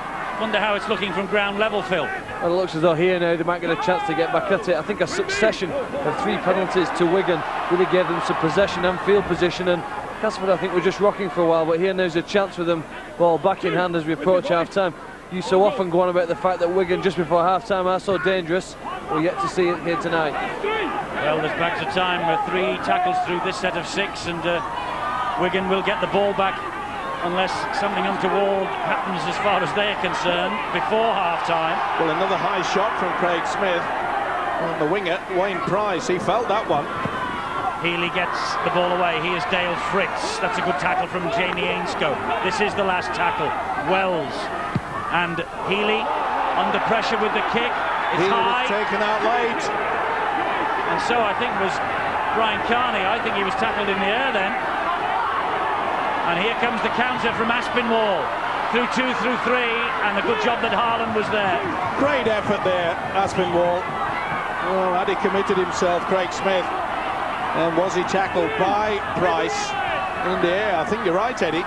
Wonder how it's looking from ground level, Phil. Well, it looks as though here now they might get a chance to get back at it. I think a succession of 3 penalties to Wigan really gave them some possession and field position, and Castleford, I think, were just rocking for a while, but here now's a chance for them. Ball back in hand as we approach half-time. You so often go on about the fact that Wigan just before half-time are so dangerous. We're yet to see it here tonight. Well, there's back to time. 3 tackles through this set of 6, and Wigan will get the ball back unless something untoward happens as far as they're concerned before half-time. Well, another high shot from Craig Smith on the winger, Wayne Price. He felt that one. Healy gets the ball away. Here's Dale Fritz. That's a good tackle from Jamie Ainscough. This is the last tackle. Wells And Healy under pressure with the kick. It's Healy high. was taken out late. And so I think was Brian Carney. I think he was tackled in the air then. And here comes the counter from Aspinwall. Through 2, through 3, and a good job that Haaland was there. Great effort there, Aspinwall. Well, had he committed himself, Craig Smith? And was he tackled by Price in the air? I think you're right, Eddie.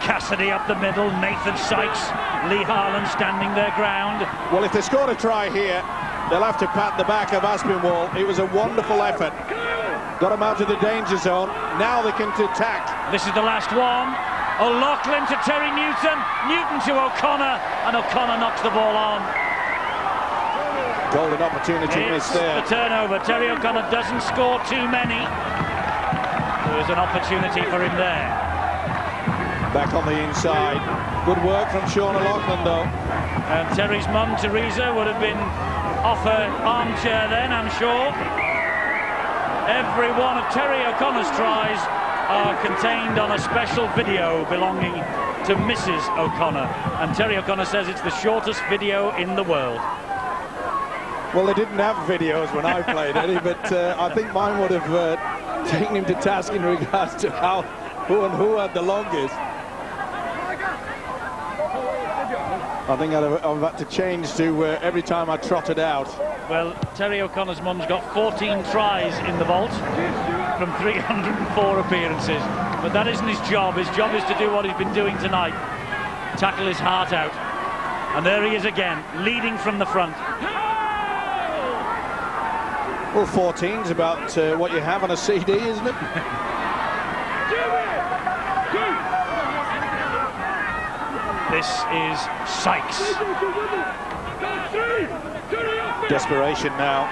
Cassidy up the middle, Nathan Sykes, Lee Haaland standing their ground. Well, if they score a try here, they'll have to pat the back of Aspinwall. It was a wonderful effort. Got him out of the danger zone. Now they can attack. This is the last one. O'Loughlin to Terry Newton. Newton to O'Connor, and O'Connor knocks the ball on. Golden opportunity missed there. The turnover. Terry O'Connor doesn't score too many. There was an opportunity for him there. Back on the inside. Good work from Sean O'Loughlin, though. And Terry's mum, Teresa, would have been off her armchair then, I'm sure. Every one of Terry O'Connor's tries are contained on a special video belonging to Mrs. O'Connor. And Terry O'Connor says it's the shortest video in the world. Well, they didn't have videos when I played, Eddie, but I think mine would have taken him to task in regards to who had the longest. I think I've had to change to every time I trotted out. Well, Terry O'Connor's mum's got 14 tries in the vault from 304 appearances. But that isn't his job. His job is to do what he's been doing tonight. Tackle his heart out. And there he is again, leading from the front. Well, 14's about what you have on a CD, isn't it? This is Sykes. Desperation now.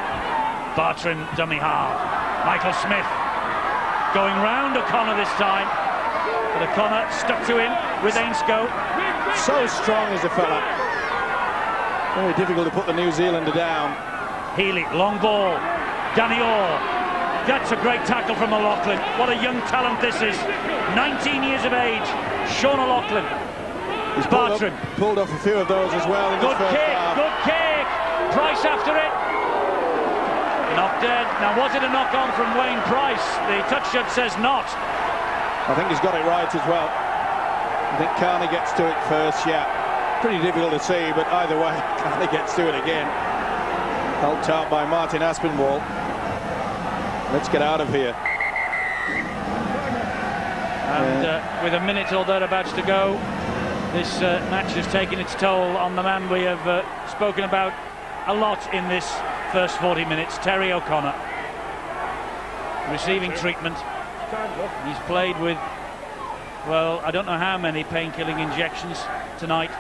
Bartrim dummy half. Michael Smith going round O'Connor this time. But O'Connor stuck to him with Ainscough. So strong as a fella. Very difficult to put the New Zealander down. Healy, long ball. Danny Orr. That's a great tackle from O'Loughlin. What a young talent this is. 19 years of age. Sean O'Loughlin. He's Bartrim. pulled off a few of those as well in Good this first kick, half. good kick. Price after it. Knocked dead. Now, was it a knock-on from Wayne Price? The touch judge says not. I think he's got it right as well. I think Carney gets to it first, yeah. Pretty difficult to see, but either way, Carney gets to it again. Helped out by Martin Aspinwall. Let's get out of here. And with a minute or thereabouts to go, this match has taken its toll on the man we have spoken about a lot in this first 40 minutes, Terry O'Connor. Receiving treatment. He's played with, well, I don't know how many pain-killing injections tonight.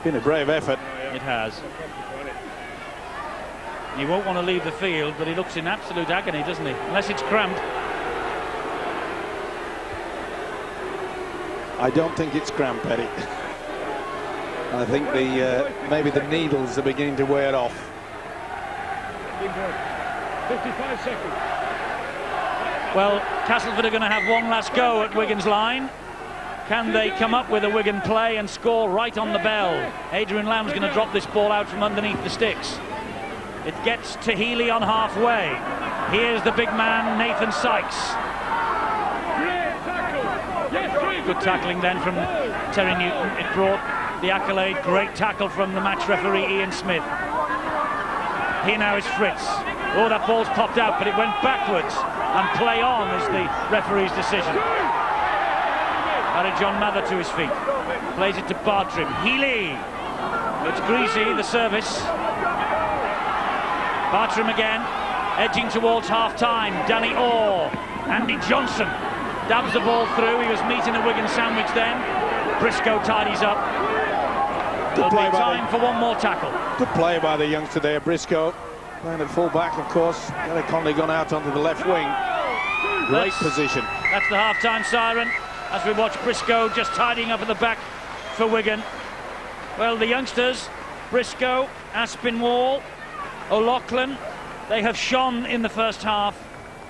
Been a brave effort. It has. He won't want to leave the field, but he looks in absolute agony, doesn't he? Unless it's cramped. I don't think it's cramp, Eddie. I think maybe the needles are beginning to wear off. 55 seconds. Well, Castleford are going to have one last go at Wigan's line. Can they come up with a Wigan play and score right on the bell? Adrian Lamb's going to drop this ball out from underneath the sticks. It gets to Healy on halfway. Here's the big man, Nathan Sykes. Good tackling then from Terry Newton. It brought the accolade. Great tackle from the match referee Ian Smith. Here now is Fritz. Oh, that ball's popped out, but it went backwards, and play on is the referee's decision. Added John Mather to his feet. Plays it to Bartrim. Healy. It's Greasy, the service. Bartrim again, edging towards half-time. Danny Orr. Andy Johnson dabs the ball through. He was meeting a Wigan sandwich then. Briscoe tidies up. There'll be time for one more tackle. Good play by the youngster there, Briscoe. Playing at full back, of course. Gary Conley gone out onto the left wing. Great position. That's the half-time siren as we watch Briscoe just tidying up at the back for Wigan. Well, the youngsters, Briscoe, Aspinwall, O'Loughlin, they have shone in the first half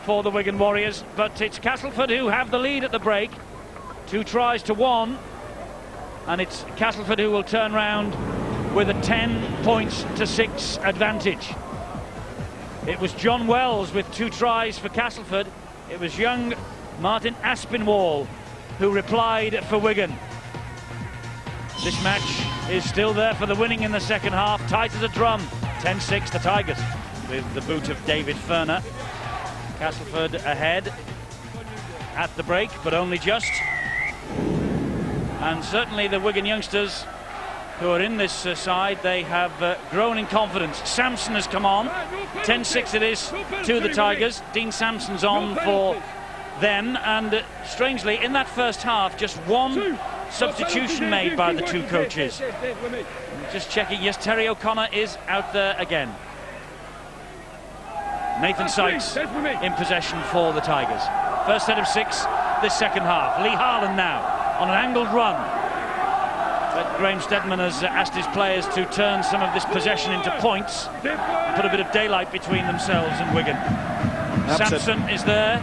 for the Wigan Warriors, but it's Castleford who have the lead at the break. 2 tries to 1. and it's Castleford who will turn round with a 10-6 advantage. It was John Wells with 2 tries for Castleford. It was young Martin Aspinwall who replied for Wigan. This match is still there for the winning in the second half, tight as a drum. 10-6 the Tigers, with the boot of David Ferner. Castleford ahead at the break, but only just. And certainly the Wigan youngsters who are in this side, they have grown in confidence. Sampson has come on. 10-6 it is to the Tigers. Dean Sampson's on for them, and strangely in that first half just one substitution made by the 2 coaches. Just checking, yes, Terry O'Connor is out there again. Nathan Sykes in possession for the Tigers. First set of 6 this second half. Lee Harland now on an angled run. But Graham Steadman has asked his players to turn some of this possession into points and put a bit of daylight between themselves and Wigan. Sampson is there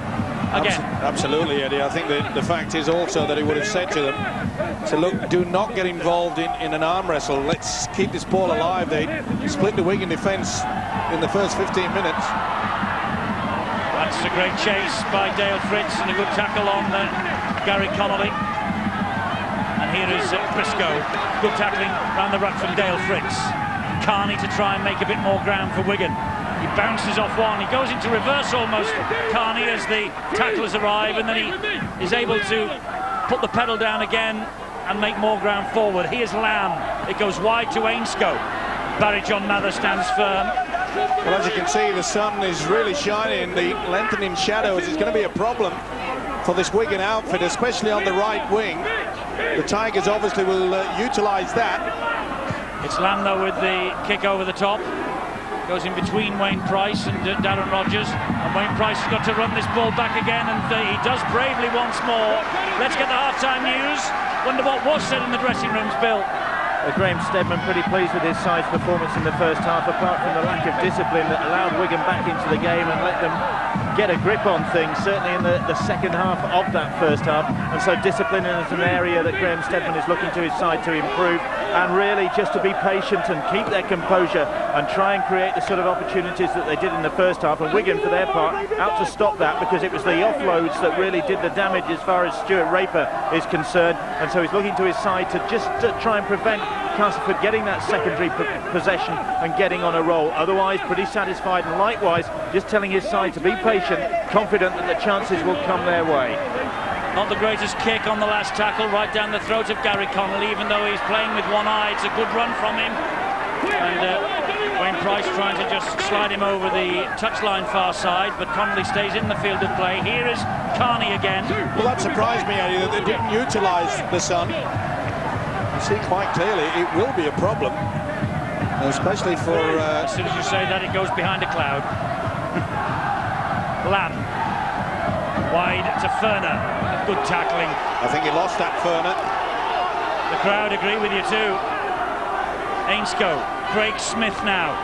again. Absolutely, Eddie. I think the fact is also that he would have said to them, so look, do not get involved in an arm wrestle. Let's keep this ball alive. They split the Wigan defence in the first 15 minutes. That's a great chase by Dale Fritz and a good tackle on Gary Connolly. And here is Briscoe. Good tackling round the ruck from Dale Fritz. Carney to try and make a bit more ground for Wigan. He bounces off one. He goes into reverse almost, Carney, as the tacklers arrive, and then he is able to put the pedal down again and make more ground forward. Here's Lamb. It goes wide to Ainscow. Barry John Mather stands firm. Well, as you can see, the sun is really shining. The lengthening shadows is going to be a problem for this Wigan outfit, especially on the right wing. The Tigers obviously will utilise that. It's Lamb, though, with the kick over the top. Goes in between Wayne Price and Darren Rogers. And Wayne Price has got to run this ball back again, and he does bravely once more. Let's get the half-time news. Wonder what was said in the dressing rooms, Bill. Graham Steadman pretty pleased with his side's performance in the first half, apart from the lack of discipline that allowed Wigan back into the game and let them get a grip on things, certainly in the second half of that first half. And so discipline is an area that Graham Steadman is looking to his side to improve, and really just to be patient and keep their composure and try and create the sort of opportunities that they did in the first half. And Wigan, for their part, out to stop that, because it was the offloads that really did the damage as far as Stuart Raper is concerned. And so he's looking to his side to just try and prevent Castleford getting that secondary possession and getting on a roll. Otherwise, pretty satisfied, and likewise just telling his side to be patient, confident that the chances will come their way. Not the greatest kick on the last tackle, right down the throat of Gary Connolly, even though he's playing with one eye. It's a good run from him. And Wayne Price trying to just slide him over the touchline far side, but Connolly stays in the field of play. Here is Carney again. Well, that surprised me, Eddie, that they didn't utilise the sun. You see quite clearly it will be a problem, especially for... as soon as you say that, it goes behind a cloud. Lamb. Wide to Ferner. Good tackling. I think he lost that, Ferner. The crowd agree with you too. Ainscow. Craig Smith now.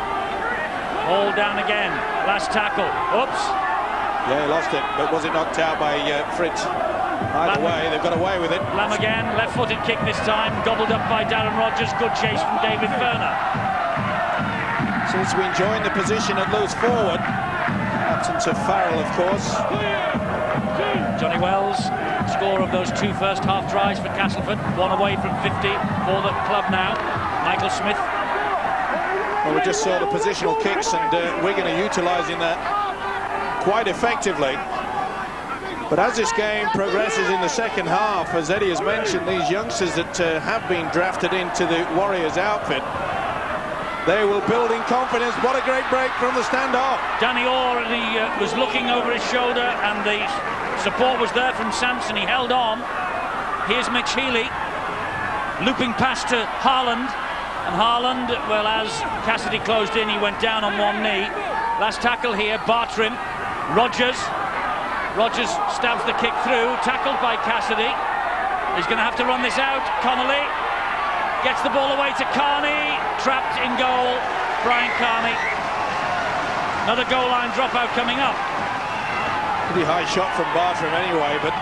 All down again. Last tackle. Oops. Yeah, he lost it, but was it knocked out by Fritz? Either way, they've got away with it. Lamb again, left-footed kick this time, gobbled up by Darren Rogers. Good chase from David Ferner. Seems to be enjoying the position at loose forward. Absence of Farrell, of course. Johnny Wells, score of those 2 first half tries for Castleford. 1 away from 50 for the club now. Michael Smith. Well, we just saw the positional kicks, and Wigan are utilising that quite effectively. But as this game progresses in the second half, as Eddie has mentioned, these youngsters that have been drafted into the Warriors outfit, they will build in confidence. What a great break from the standoff. Danny Orr, he was looking over his shoulder, and the support was there from Sampson. He held on. Here's Mitch Healy looping past to Harland, and Harland, well, as Cassidy closed in, he went down on one knee. Last tackle here, Bartrim. Rogers stabs the kick through, tackled by Cassidy. He's going to have to run this out. Connolly gets the ball away to Carney, trapped in goal. Brian Carney. Another goal line dropout coming up. Pretty high shot from Bartrim anyway, but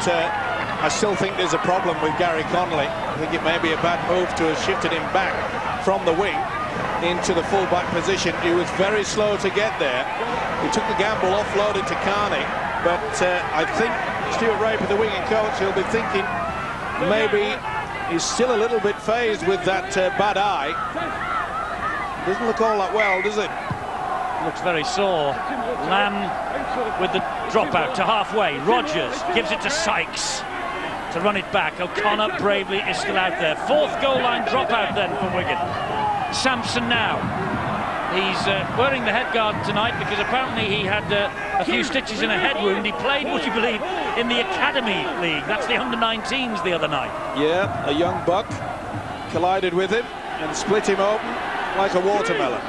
I still think there's a problem with Gary Connolly. I think it may be a bad move to have shifted him back from the wing into the full-back position. He was very slow to get there. He took the gamble, offloaded to Carney, but I think Stuart Raper, the winging coach, he'll be thinking maybe he's still a little bit phased with that bad eye. Doesn't look all that well, does it? Looks very sore. Lamb with the dropout to halfway. Rogers gives it to Sykes to run it back. O'Connor bravely is still out there. Fourth goal line dropout then for Wigan. Sampson now. He's wearing the head guard tonight because apparently he had a few stitches in a head wound. He played, would you believe, in the Academy League. That's the under-19s the other night. Yeah, a young buck collided with him and split him open like a watermelon.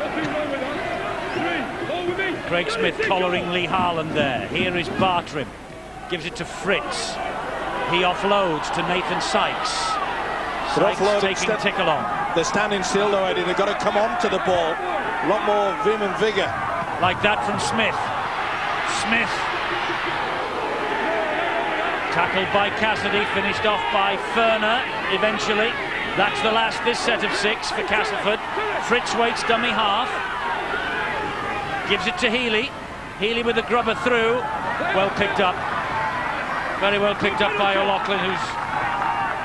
Craig Smith collaring Lee Harland there. Here is Bartrim. Gives it to Fritz. He offloads to Nathan Sykes. Sykes taking Tickle on. They're standing still though, Eddie. They've got to come on to the ball. A lot more vim and vigour. Like that from Smith. Smith. Tackled by Cassidy, finished off by Ferner eventually. That's the last this set of 6 for Castleford. Fritz waits dummy half. Gives it to Healy. Healy with the grubber through. Well picked up. Very well picked up by O'Loughlin, who's,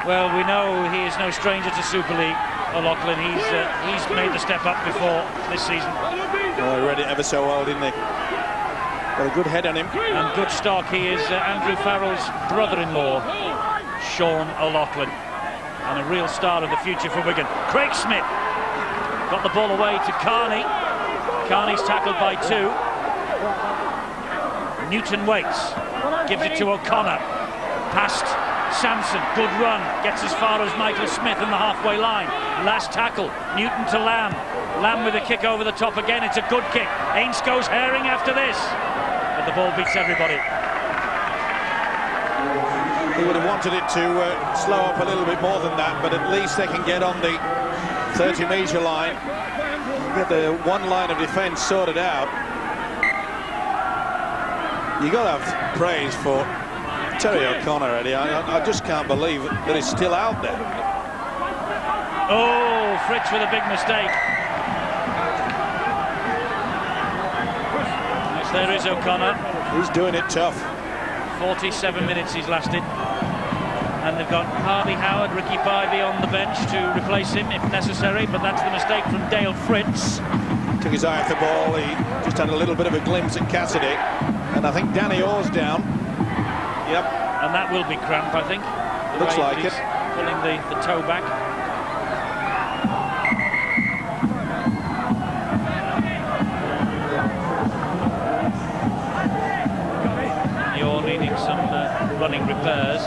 well, we know he is no stranger to Super League. O'Loughlin, he's made the step up before this season. Oh, he read it ever so well, didn't he? Got a good head on him. And good stock. He is Andrew Farrell's brother-in-law, Sean O'Loughlin. And a real star of the future for Wigan. Craig Smith got the ball away to Carney. Carney's tackled by 2. Newton waits. Gives it to O'Connor. Past Sampson. Good run. Gets as far as Michael Smith in the halfway line. Last tackle. Newton to Lamb. Lamb with a kick over the top again. It's a good kick. Ainsco's herring after this. But the ball beats everybody. He would have wanted it to slow up a little bit more than that, but at least they can get on the 30-metre line. Get the one line of defence sorted out. You got to have praise for Terry O'Connor, Eddie. I just can't believe that he's still out there. Oh, Fritz with a big mistake. Yes, there is O'Connor. He's doing it tough. 47 minutes he's lasted. And they've got Harvey Howard, Ricky Bivey on the bench to replace him if necessary, but that's the mistake from Dale Fritz. Took his eye off the ball. He just had a little bit of a glimpse at Cassidy. And I think Danny Orr's down. Yep. And that will be cramp, I think. Looks like it. Pulling the toe back. You're needing some running repairs.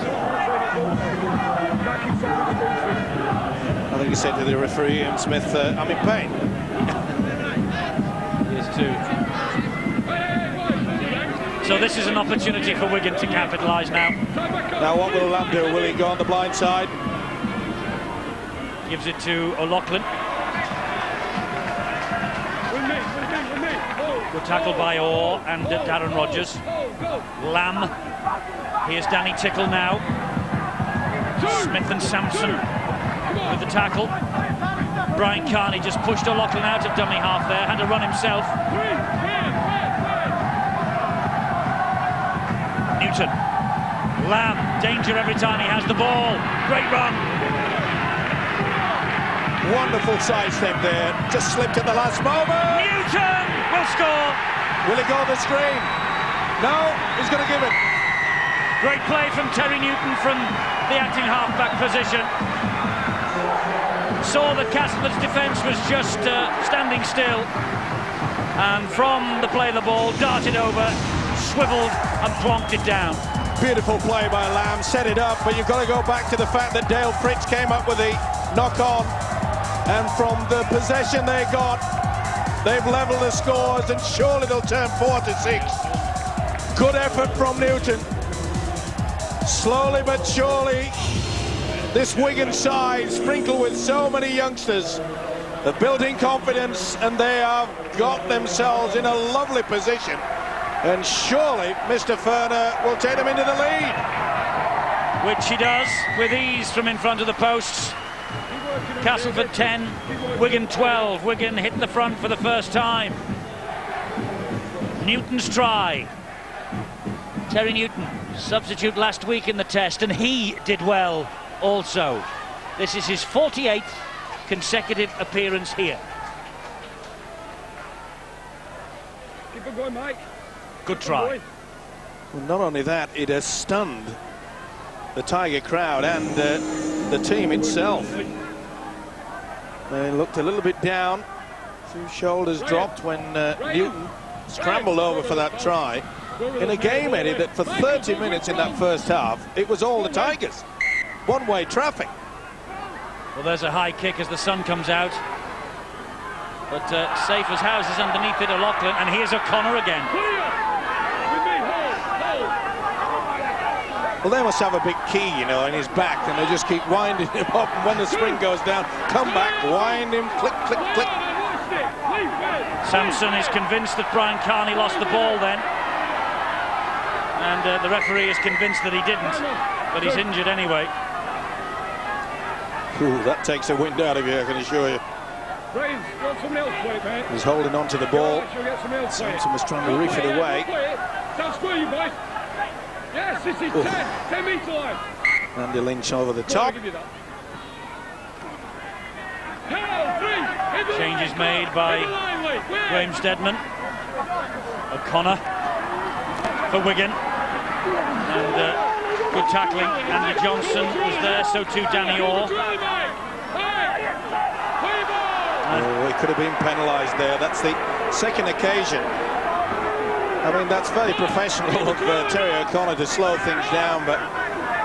I think he said to the referee, Ian Smith, I'm in pain. He is too. So this is an opportunity for Wigan to capitalise now. Now what will Lamb do? Will he go on the blind side? Gives it to O'Loughlin. Good tackle by Orr and Darren Rogers. Lamb. Here's Danny Tickle now. Smith and Sampson with the tackle. Brian Carney just pushed O'Loughlin out of dummy half there. Had to run himself. Newton. Lamb. Danger every time he has the ball. Great run. Wonderful sidestep there. Just slipped at the last moment. Newton will score. Will he go the screen? No, he's going to give it. Great play from Terry Newton from the acting half-back position. Saw that Castleford's defence was just standing still. And from the play of the ball, darted over, swivelled and plonked it down. Beautiful play by Lamb, set it up, but you've got to go back to the fact that Dale Fritz came up with the knock-on. And from the possession they got, they've levelled the scores and surely they'll turn 4-6. Good effort from Newton. Slowly but surely, this Wigan side, sprinkled with so many youngsters, are building confidence and they have got themselves in a lovely position. And surely Mr. Ferner will take them into the lead. which he does with ease from in front of the posts. Castleford 10, Wigan 12. Wigan hit the front for the first time. Newton's try. Terry Newton, substitute last week in the test, and he did well also. This is his 48th consecutive appearance here. Keep it going, Mike. Good try. Well, not only that, it has stunned the Tiger crowd and the team itself. They looked a little bit down, a few shoulders dropped when Newton scrambled over for that try. In a game, Eddie, that for 30 minutes in that first half, it was all the Tigers. One-way traffic. Well, there's a high kick as the sun comes out. But safe as houses underneath it, O'Loughlin, and here's O'Connor again. Well, they must have a big key, you know, in his back, and they just keep winding him up, and when the spring goes down, come back, wind him, click, click, click. Sampson is convinced that Brian Carney lost the ball then. And the referee is convinced that he didn't, but he's injured anyway. Ooh, that takes a wind out of you, I can assure you. He's holding on to the ball. Sampson was trying to reef it away. Yes, this is 10 metre line. Andy Lynch over the top. Changes made by Graham Steadman. O'Connor for Wigan. And good tackling. Andy Johnson was there, so too Danny Orr. Oh, he could have been penalised there. That's the second occasion. I mean, that's very professional of Terry O'Connor to slow things down, but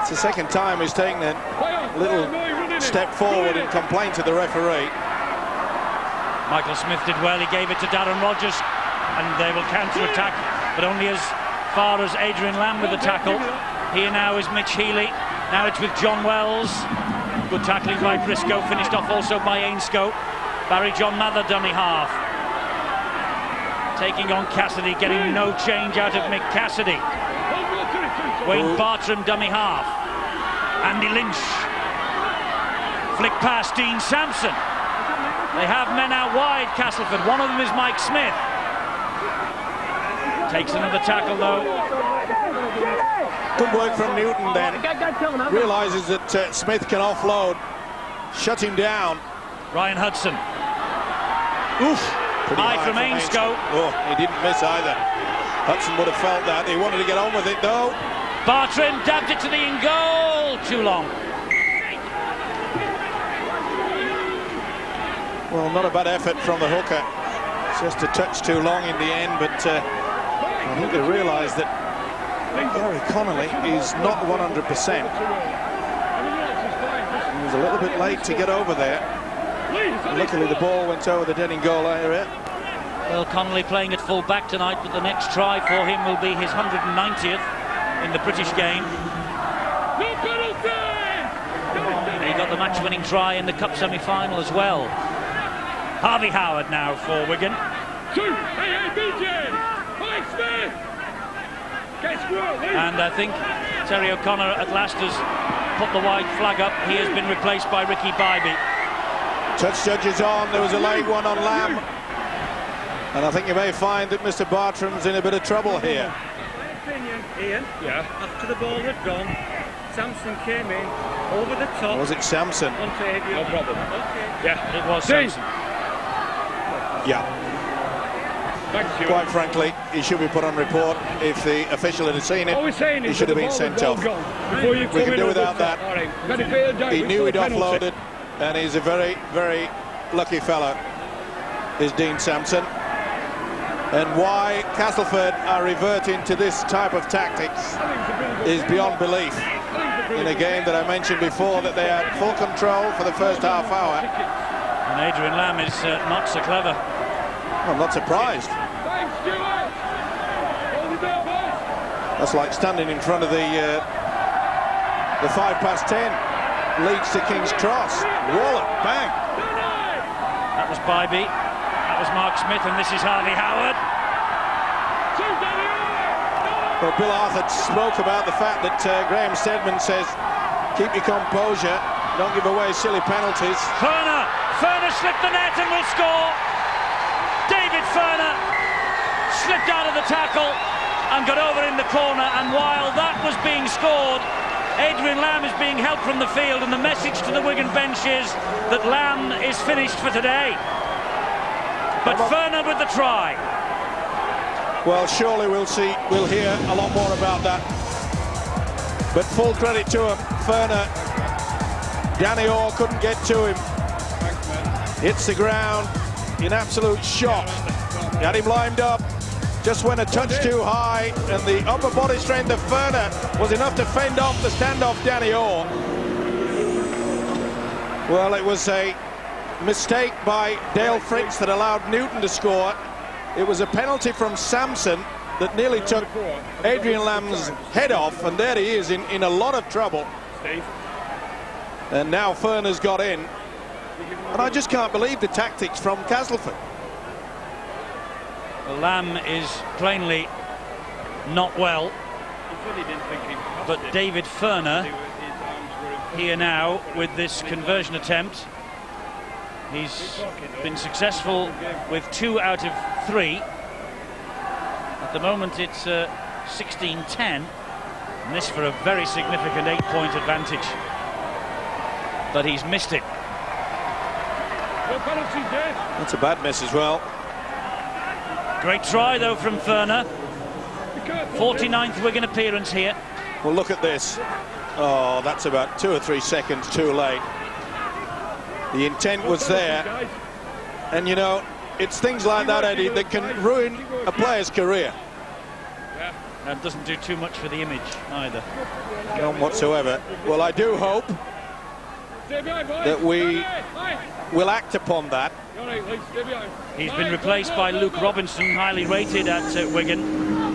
it's the second time he's taken a little step forward in complaint to the referee. Michael Smith did well. He gave it to Darren Rogers, and they will counter-attack, but only as far as Adrian Lamb with the tackle. Here now is Mitch Healy. Now it's with John Wells. Good tackling by Briscoe, finished off also by Ainscough. Barry John Mather, dummy half. Taking on Cassidy, getting no change out of Mick Cassidy. Wayne Bartram, dummy half. Andy Lynch. Flick past Dean Sampson. They have men out wide, Castleford. One of them is Mike Smith. Takes another tackle, though. Good work from Newton then. Realises that Smith can offload. Shut him down. Ryan Hudson. Oof. High from Ainscough. Oh, he didn't miss either. Hudson would have felt that. He wanted to get on with it, though. Bartram dabbed it to the in goal. Too long. Well, not a bad effort from the hooker. It's just a touch too long in the end, but I think they realised that Gary Connolly is not 100%. He was a little bit late to get over there. Luckily, the ball went over the dead in goal area. Well, Connolly playing at full back tonight, but the next try for him will be his 190th in the British game. And he got the match-winning try in the Cup semi-final as well. Harvey Howard now for Wigan. And I think Terry O'Connor at last has put the white flag up. He has been replaced by Ricky Bybee. Touch judges on. There was a late one on Lamb. And I think you may find that Mr. Bartram's in a bit of trouble here. Ian, after the ball had gone, Sampson came in over the top. Was it Sampson? No problem. Okay. Yeah, It was Sampson. Yeah. Thanks, you. Quite frankly, he should be put on report. If the official had seen it, he should have been sent off. We can do without that. He knew he'd offloaded, and he's a very, very lucky fellow, is Dean Sampson. And why Castleford are reverting to this type of tactics is beyond belief. In a game that I mentioned before that they had full control for the first half hour. And Adrian Lamb is not so clever. I'm not surprised. That's like standing in front of the 10 leads to King's Cross. Wallop, bang. That was Bybee. That was Mark Smith, and this is Harvey Howard. Well, Bill Arthur spoke about the fact that Graham Steadman says, keep your composure, don't give away silly penalties. Furner slipped the net and will score. David Furner slipped out of the tackle and got over in the corner, and while that was being scored, Adrian Lamb is being helped from the field, and the message to the Wigan bench is that Lamb is finished for today. But Furner with the try. Well, surely we'll hear a lot more about that. But full credit to him, Furner. Danny Orr couldn't get to him. Hits the ground in absolute shock. Got him lined up. Just went a touch too high, and the upper body strength of Furner was enough to fend off the standoff Danny Orr. Well, it was a mistake by Dale Fritz that allowed Newton to score. It was a penalty from Sampson that nearly took Adrian Lamb's head off, and there he is in a lot of trouble. And now Furner's got in, and I just can't believe the tactics from Castleford. Well, Lamb is plainly not well, but David Furner here now with this conversion attempt. He's been successful with 2 out of 3. At the moment it's 16-10, and this for a very significant 8-point advantage. But he's missed it. That's a bad miss as well. Great try though from Furner. 49th Wigan appearance here. Well, look at this. Oh, that's about 2 or 3 seconds too late. The intent was there, and you know, it's things like that, Eddie, that can ruin a player's career. And doesn't do too much for the image either. None whatsoever. Well, I do hope that we will act upon that. He's been replaced by Luke Robinson, highly rated at Wigan,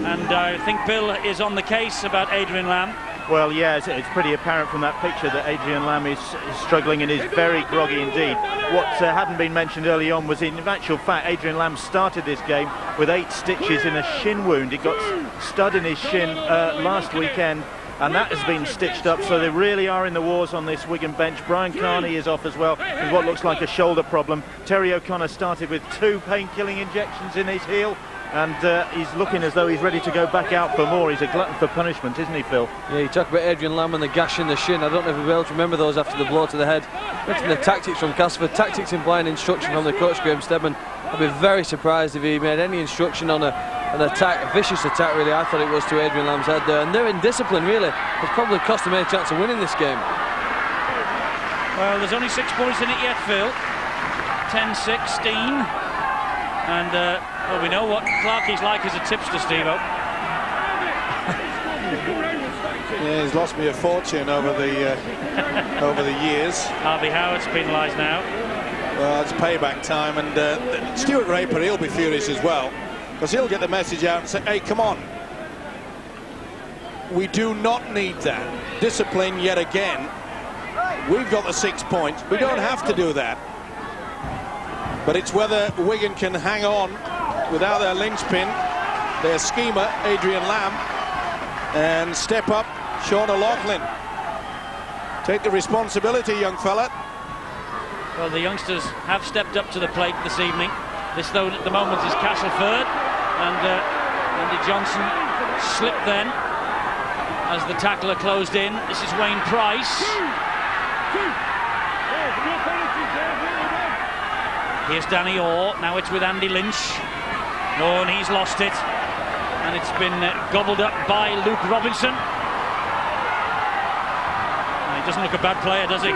and I think Bill is on the case about Adrian Lamb. Well, yeah, it's pretty apparent from that picture that Adrian Lamb is struggling and is very groggy indeed. What hadn't been mentioned early on was, in actual fact, Adrian Lamb started this game with 8 stitches in a shin wound. He got stud in his shin last weekend, and that has been stitched up, so they really are in the wars on this Wigan bench. Brian Carney is off as well with what looks like a shoulder problem. Terry O'Connor started with 2 pain-killing injections in his heel, and he's looking as though he's ready to go back out for more. He's a glutton for punishment, isn't he, Phil? Yeah, you talk about Adrian Lamb and the gash in the shin. I don't know if we'll be able to remember those after the blow to the head. Mentioned the tactics from Castleford, tactics implying instruction from the coach, Graham Steadman. I'd be very surprised if he made any instruction on an attack, a vicious attack really. I thought it was to Adrian Lamb's head there, and their indiscipline really has probably cost them any chance of winning this game. Well, there's only 6 points in it yet, Phil. 10-16, and well, we know what Clarkie's like as a tipster, Steve-O. Yeah, he's lost me a fortune over the years. Harvey Howard's penalised now. Well, it's payback time, and Stuart Raper, he'll be furious as well, because he'll get the message out and say, hey, come on, we do not need that discipline yet again. We've got the 6 points, we don't have to do that. But it's whether Wigan can hang on without their linchpin, their schemer, Adrian Lamb, and step up Sean O'Loughlin. Take the responsibility, young fella. Well, the youngsters have stepped up to the plate this evening. This, though, at the moment is Castleford, and Andy Johnson slipped then as the tackler closed in. This is Wayne Price. Here's Danny Orr. Now it's with Andy Lynch. Oh, and he's lost it, and it's been gobbled up by Luke Robinson. He doesn't look a bad player, does he?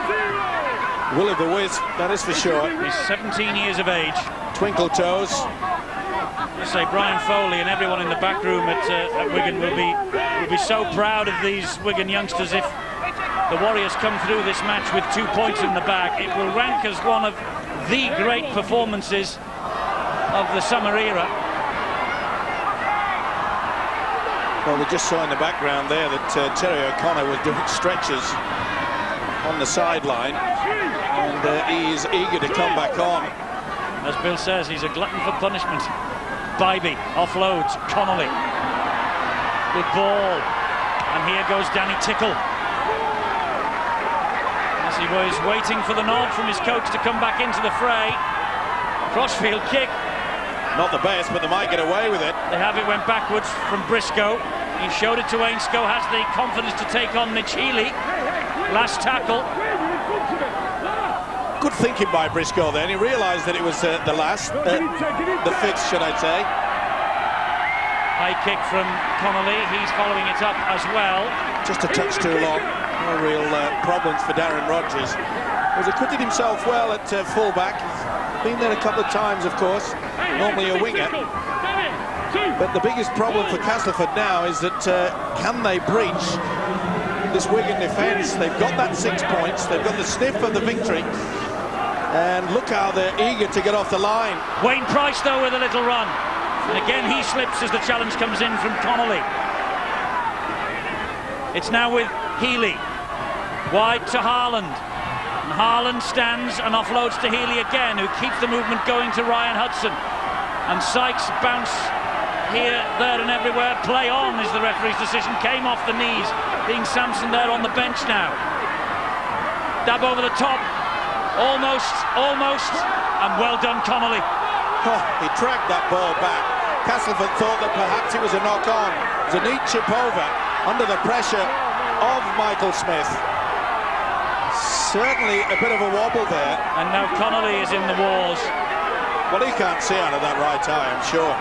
Will of the Wiz, that is for sure. He's 17 years of age. Twinkle toes. I say Brian Foley and everyone in the back room at Wigan will be so proud of these Wigan youngsters if the Warriors come through this match with 2 points in the bag. It will rank as one of the great performances of the summer era. Well, we just saw in the background there that Terry O'Connor was doing stretches on the sideline, and he's eager to come back on. As Bill says, he's a glutton for punishment. Bybee offloads Connolly. Big ball. And here goes Danny Tickle. As he was waiting for the nod from his coach to come back into the fray. Crossfield kick. Not the best, but they might get away with it. They have it, went backwards from Briscoe. He showed it to Ainscough, has the confidence to take on Mitch Healy. Last tackle. Good thinking by Briscoe then. He realised that it was the fifth, should I say. High kick from Connolly. He's following it up as well. Just a touch too long. No real problems for Darren Rogers. He's acquitted himself well at full-back. Been there a couple of times, of course. Normally a winger. But the biggest problem for Castleford now is that can they breach this Wigan defence? They've got that 6 points. They've got the sniff of the victory. And look how they're eager to get off the line. Wayne Price, though, with a little run. And again, he slips as the challenge comes in from Connolly. It's now with Healy. Wide to Haaland. And Haaland stands and offloads to Healy again, who keeps the movement going to Ryan Hudson. And Sykes bounce here, there and everywhere. Play on is the referee's decision. Came off the knees. Dean Sampson there on the bench now. Dab over the top. Almost. And well done, Connolly. Oh, he dragged that ball back. Castleford thought that perhaps it was a knock-on. It was a neat chip over under the pressure of Michael Smith. Certainly a bit of a wobble there. And now Connolly is in the wars. Well, he can't see out of that right eye, I'm sure.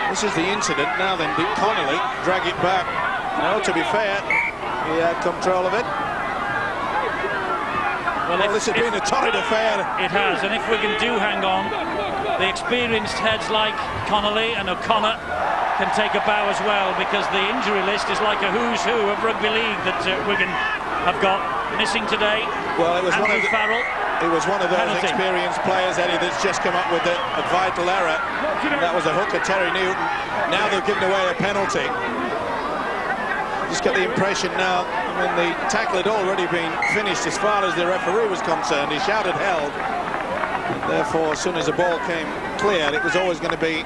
This is the incident. Now then, did Connolly drag it back? No, to be fair, he had control of it. Well, this has been a torrid affair. It has, and if Wigan do hang on, the experienced heads like Connolly and O'Connor can take a bow as well, because the injury list is like a who's who of rugby league that Wigan have got. Missing today, well, it was Andrew Farrell. It was one of those Penalty. experienced players, Eddie, that's just come up with a vital error. And that was a hooker, Terry Newton. Now they've given away a penalty. Just get the impression now, when the tackle had already been finished as far as the referee was concerned, he shouted held. And therefore, as soon as the ball came clear, it was always going to be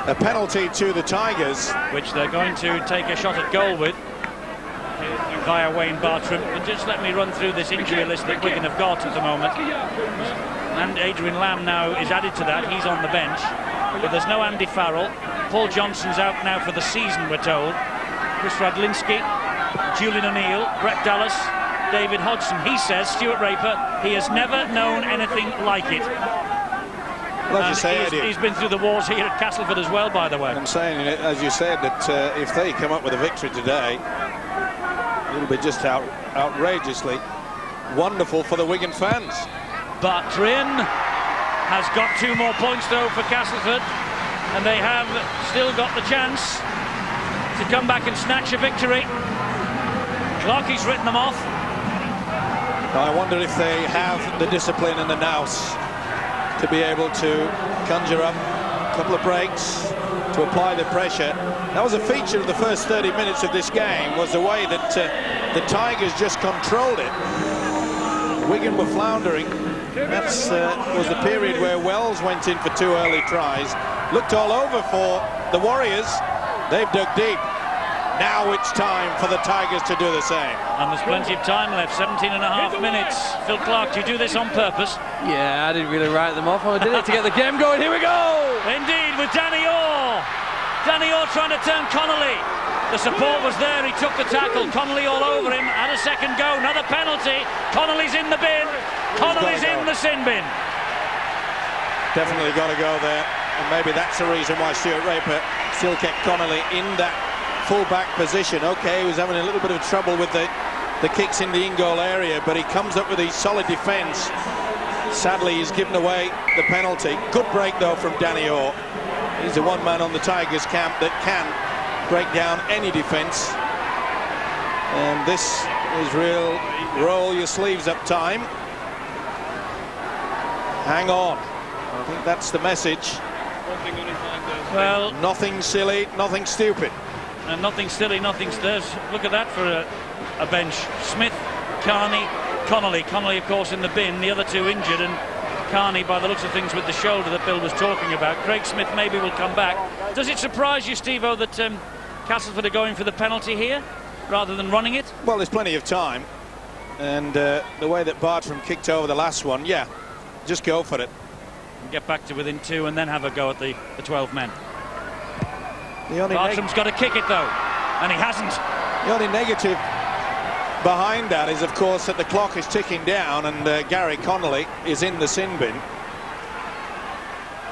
a penalty to the Tigers. Which they're going to take a shot at goal with via Wayne Bartram. But just let me run through this injury list that Wigan have got at the moment. And Adrian Lamb now is added to that. He's on the bench. But there's no Andy Farrell. Paul Johnson's out now for the season, we're told. Chris Radlinski, Julian O'Neill, Brett Dallas, David Hodgson. He says, Stuart Raper, he has never known anything like it. Well, as you say, he's been through the wars here at Castleford as well, by the way. I'm saying, as you said, that if they come up with a victory today, it'll be just outrageously wonderful for the Wigan fans. Bartrin has got 2 more points, though, for Castleford. And they have still got the chance to come back and snatch a victory. Clarkey's written them off. I wonder if they have the discipline and the nous to be able to conjure up a couple of breaks, to apply the pressure. That was a feature of the first 30 minutes of this game, was the way that the Tigers just controlled it. Wigan were floundering. That was the period where Wells went in for 2 early tries. Looked all over for the Warriors. They've dug deep. Now it's time for the Tigers to do the same. And there's plenty of time left, 17.5 minutes. Phil Clark, do you do this on purpose? Yeah, I didn't really write them off. I did it to get the game going. Here we go! Indeed, with Danny Orr. Danny Orr trying to turn Connolly. The support was there, he took the tackle. Connolly all over him, had a second go, another penalty. Connolly's in the bin. Connolly's in the sin bin. Definitely got to go there. And maybe that's the reason why Stuart Raper still kept Connolly in that full-back position. Okay, he was having a little bit of trouble with the kicks in the in-goal area, but he comes up with a solid defence. Sadly, he's given away the penalty. Good break, though, from Danny Orr. He's the one man on the Tigers camp that can break down any defence. And this is real roll your sleeves up time. Hang on. I think that's the message. Well, nothing silly, nothing stupid. And nothing silly, nothing stirs. Look at that for a bench. Smith, Carney, Connolly. Connolly, of course, in the bin. The other 2 injured. And Carney, by the looks of things, with the shoulder that Bill was talking about. Craig Smith maybe will come back. Does it surprise you, Steve-O, that Castleford are going for the penalty here rather than running it? Well, there's plenty of time. And the way that Bartram kicked over the last one, yeah, just go for it. Get back to within 2 and then have a go at the 12 men. Bartram's got to kick it, though, and he hasn't. The only negative behind that is, of course, that the clock is ticking down and Gary Connolly is in the sin bin.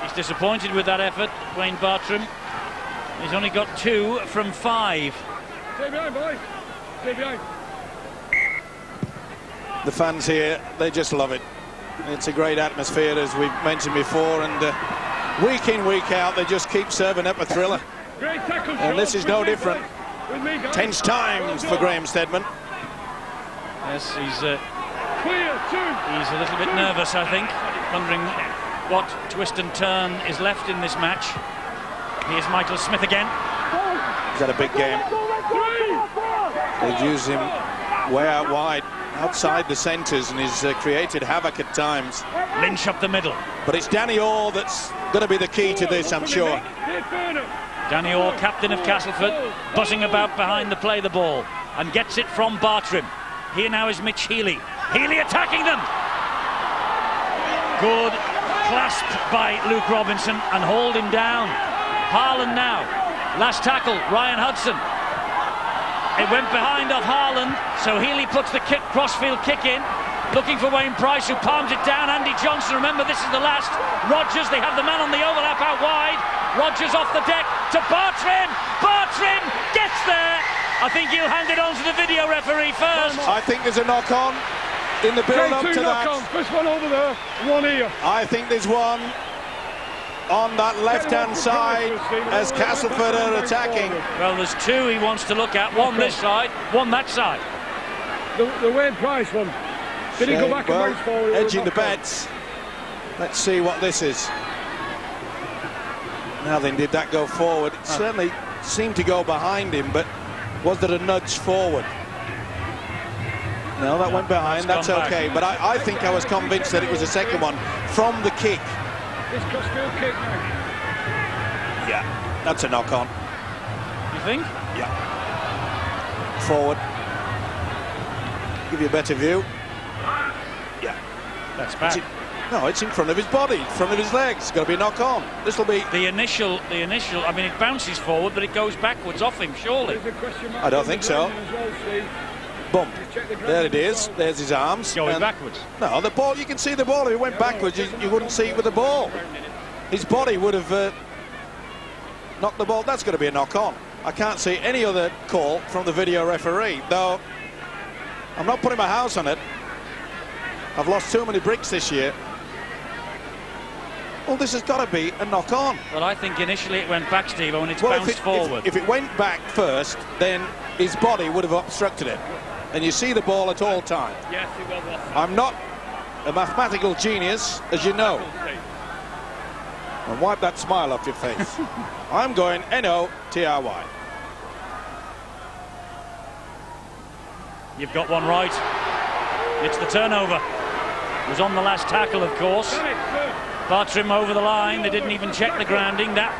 He's disappointed with that effort, Wayne Bartram. He's only got 2 from 5. Stay behind, boys. Stay behind. The fans here, they just love it. It's a great atmosphere, as we've mentioned before, and week in, week out, they just keep serving up a thriller. Great tackle, and this is no different. Tense times for Graham Steadman. Yes, he's Clear, 2. he's a little bit nervous, I think, wondering what twist and turn is left in this match. Here's Michael Smith again. He's had a big game. 3. They've used him way out wide, outside the centres, and he's created havoc at times. Lynch up the middle. But it's Danny Orr that's going to be the key to this, I'm sure. Danny Orr, captain of Castleford, buzzing about behind the play the ball, and gets it from Bartram. Here now is Mitch Healy. Healy attacking them. Good clasp by Luke Robinson and hold him down. Harlan now. Last tackle, Ryan Hudson. It went behind off Harlan, so Healy puts the crossfield kick in, looking for Wayne Price, who palms it down. Andy Johnson, remember, this is the last. Rogers, they have the man on the overlap out wide. Rogers off the deck to Bartram. Bartram gets there. I think he'll hand it on to the video referee first. I think there's a knock-on in the build-up to that. First one over there, one here. I think there's one on that left-hand side as Castleford are attacking. Well, there's 2 he wants to look at. One this side, one that side. The Wayne Price one. Did he go back and bounce forward? Edging the bets. Let's see what this is. Now then, did that go forward? It certainly seemed to go behind him, but was there a nudge forward? No, that went behind. That's okay. But I think I was convinced that it was the second one from the kick. This crossfield kick now. Yeah, that's a knock-on. You think? Yeah. Forward. Give you a better view. Yeah. That's back. No, it's in front of his body, in front of his legs. It's got to be a knock-on. This will be... The initial, I mean, it bounces forward, but it goes backwards off him, surely. I don't think so. Bump. There it is. There's his arms. Going backwards. No, the ball, you can see the ball. If it went backwards, you wouldn't see it with the ball. His body would have knocked the ball. That's going to be a knock-on. I can't see any other call from the video referee, though I'm not putting my house on it. I've lost too many bricks this year. Well, this has got to be a knock-on. Well, I think initially it went back, Steve, and it's bounced forward. If it went back first, then his body would have obstructed it. And you see the ball at all times. Yes, he was off. I'm not a mathematical genius, as you know. And wipe that smile off your face. I'm going N-O-T-R-Y. You've got one right. It's the turnover. It was on the last tackle, of course. Bartram over the line. They didn't even check the grounding. That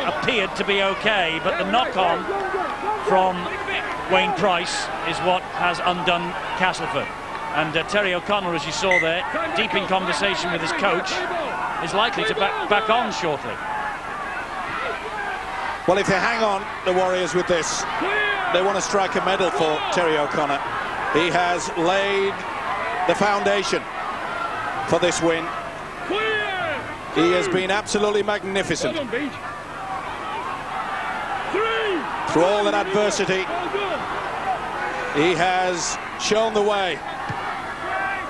appeared to be okay, but the knock-on from Wayne Price is what has undone Castleford. And Terry O'Connell, as you saw there, deep in conversation with his coach, is likely to back on shortly. Well, if they hang on, the Warriors, with this, they want to strike a medal for Terry O'Connor. He has laid the foundation for this win. He has been absolutely magnificent. Through all that adversity, he has shown the way.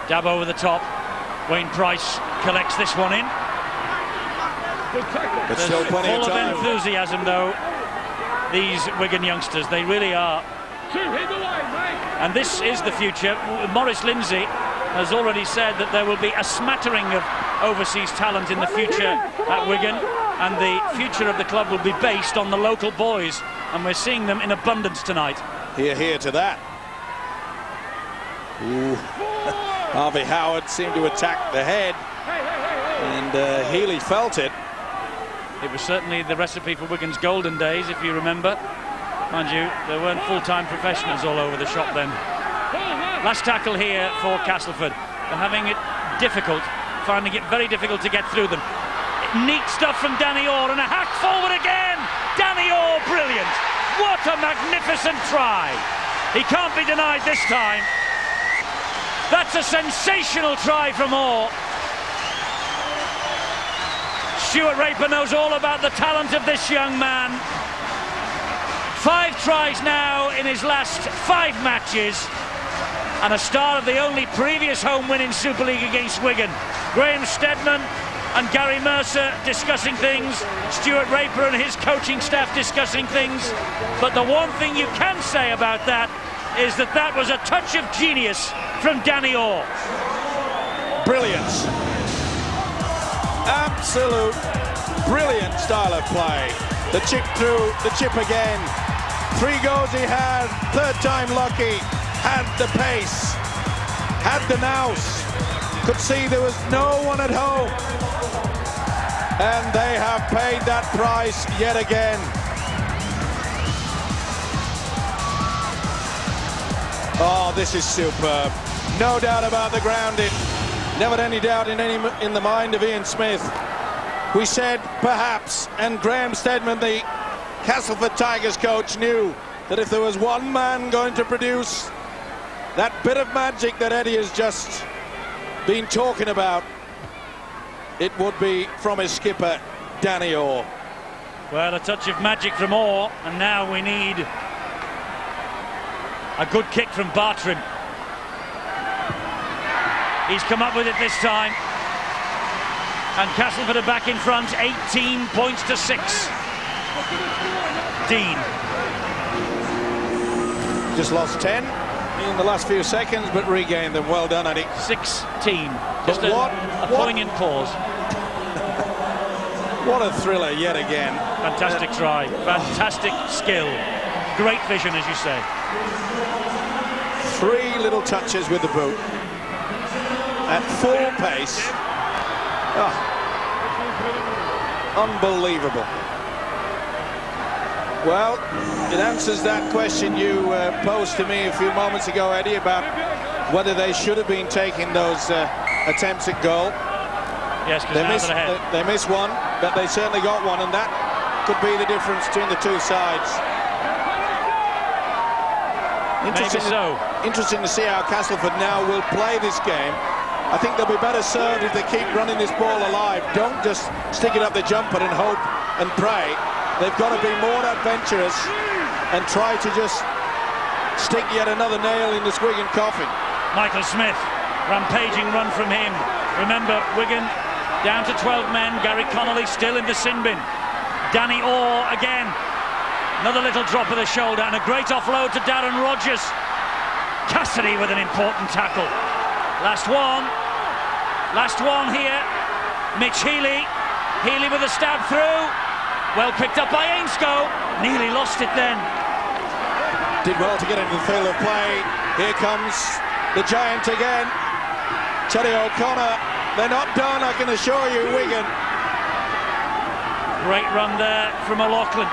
Dab over the top. Wayne Price collects this one in. But still plenty of time. Full of enthusiasm, though, these Wigan youngsters. They really are. And this is the future. Maurice Lindsay has already said that there will be a smattering of overseas talent in the future at Wigan, and the future of the club will be based on the local boys, and we're seeing them in abundance tonight. Hear to that. Ooh. Harvey Howard seemed to attack the head And Healy felt it. It was certainly the recipe for Wigan's golden days, if you remember. Mind you, there weren't full-time professionals all over the shop then. Last tackle here for Castleford. They're having it difficult, finding it very difficult to get through them. Neat stuff from Danny Orr, and a hack forward again. Danny Orr, brilliant. What a magnificent try. He can't be denied this time. That's a sensational try from Orr. Stuart Raper knows all about the talent of this young man. 5 tries now in his last 5 matches, and a start of the only previous home win in Super League against Wigan. Graham Steadman and Gary Mercer discussing things, Stuart Raper and his coaching staff discussing things, but the one thing you can say about that is that that was a touch of genius from Danny Orr. Brilliance. Absolute brilliant style of play. The chip through, the chip again. 3 goes he had, 3rd time lucky, had the pace, had the nous, could see there was no one at home. And they have paid that price yet again. Oh, this is superb. No doubt about the grounding. Never any doubt in the mind of Ian Smith. We said perhaps, and Graham Steadman, the Castleford Tigers coach, knew that if there was one man going to produce that bit of magic that Eddie has just been talking about, it would be from his skipper, Danny Orr. Well, a touch of magic from Orr, and now we need a good kick from Bartrim. He's come up with it this time, and Castleford are back in front, 18 points to 6. Dean. Just lost 10 in the last few seconds, but regained them. Well done, Eddie. 16. Just a poignant pause. What a thriller yet again. Fantastic try, fantastic skill, great vision, as you say. 3 little touches with the boot at full pace. Oh, unbelievable. Well, it answers that question you posed to me a few moments ago, Eddie, about whether they should have been taking those attempts at goal. Yes, because they missed one, but they certainly got one, and that could be the difference between the 2 sides. Interesting to see how Castleford now will play this game. I think they'll be better served if they keep running this ball alive. Don't just stick it up the jumper and hope and pray. They've got to be more adventurous and try to just stick yet another nail in this Wigan coffin. Michael Smith, rampaging run from him. Remember, Wigan down to 12 men. Gary Connolly still in the sin bin. Danny Orr again. Another little drop of the shoulder and a great offload to Darren Rogers. Cassidy with an important tackle. Last one here. Mitch Healy. Healy with a stab through. Well picked up by Ainscough. Nearly lost it then. Did well to get into the field of play. Here comes the giant again. Terry O'Connor. They're not done, I can assure you, Wigan. Great run there from O'Loughlin.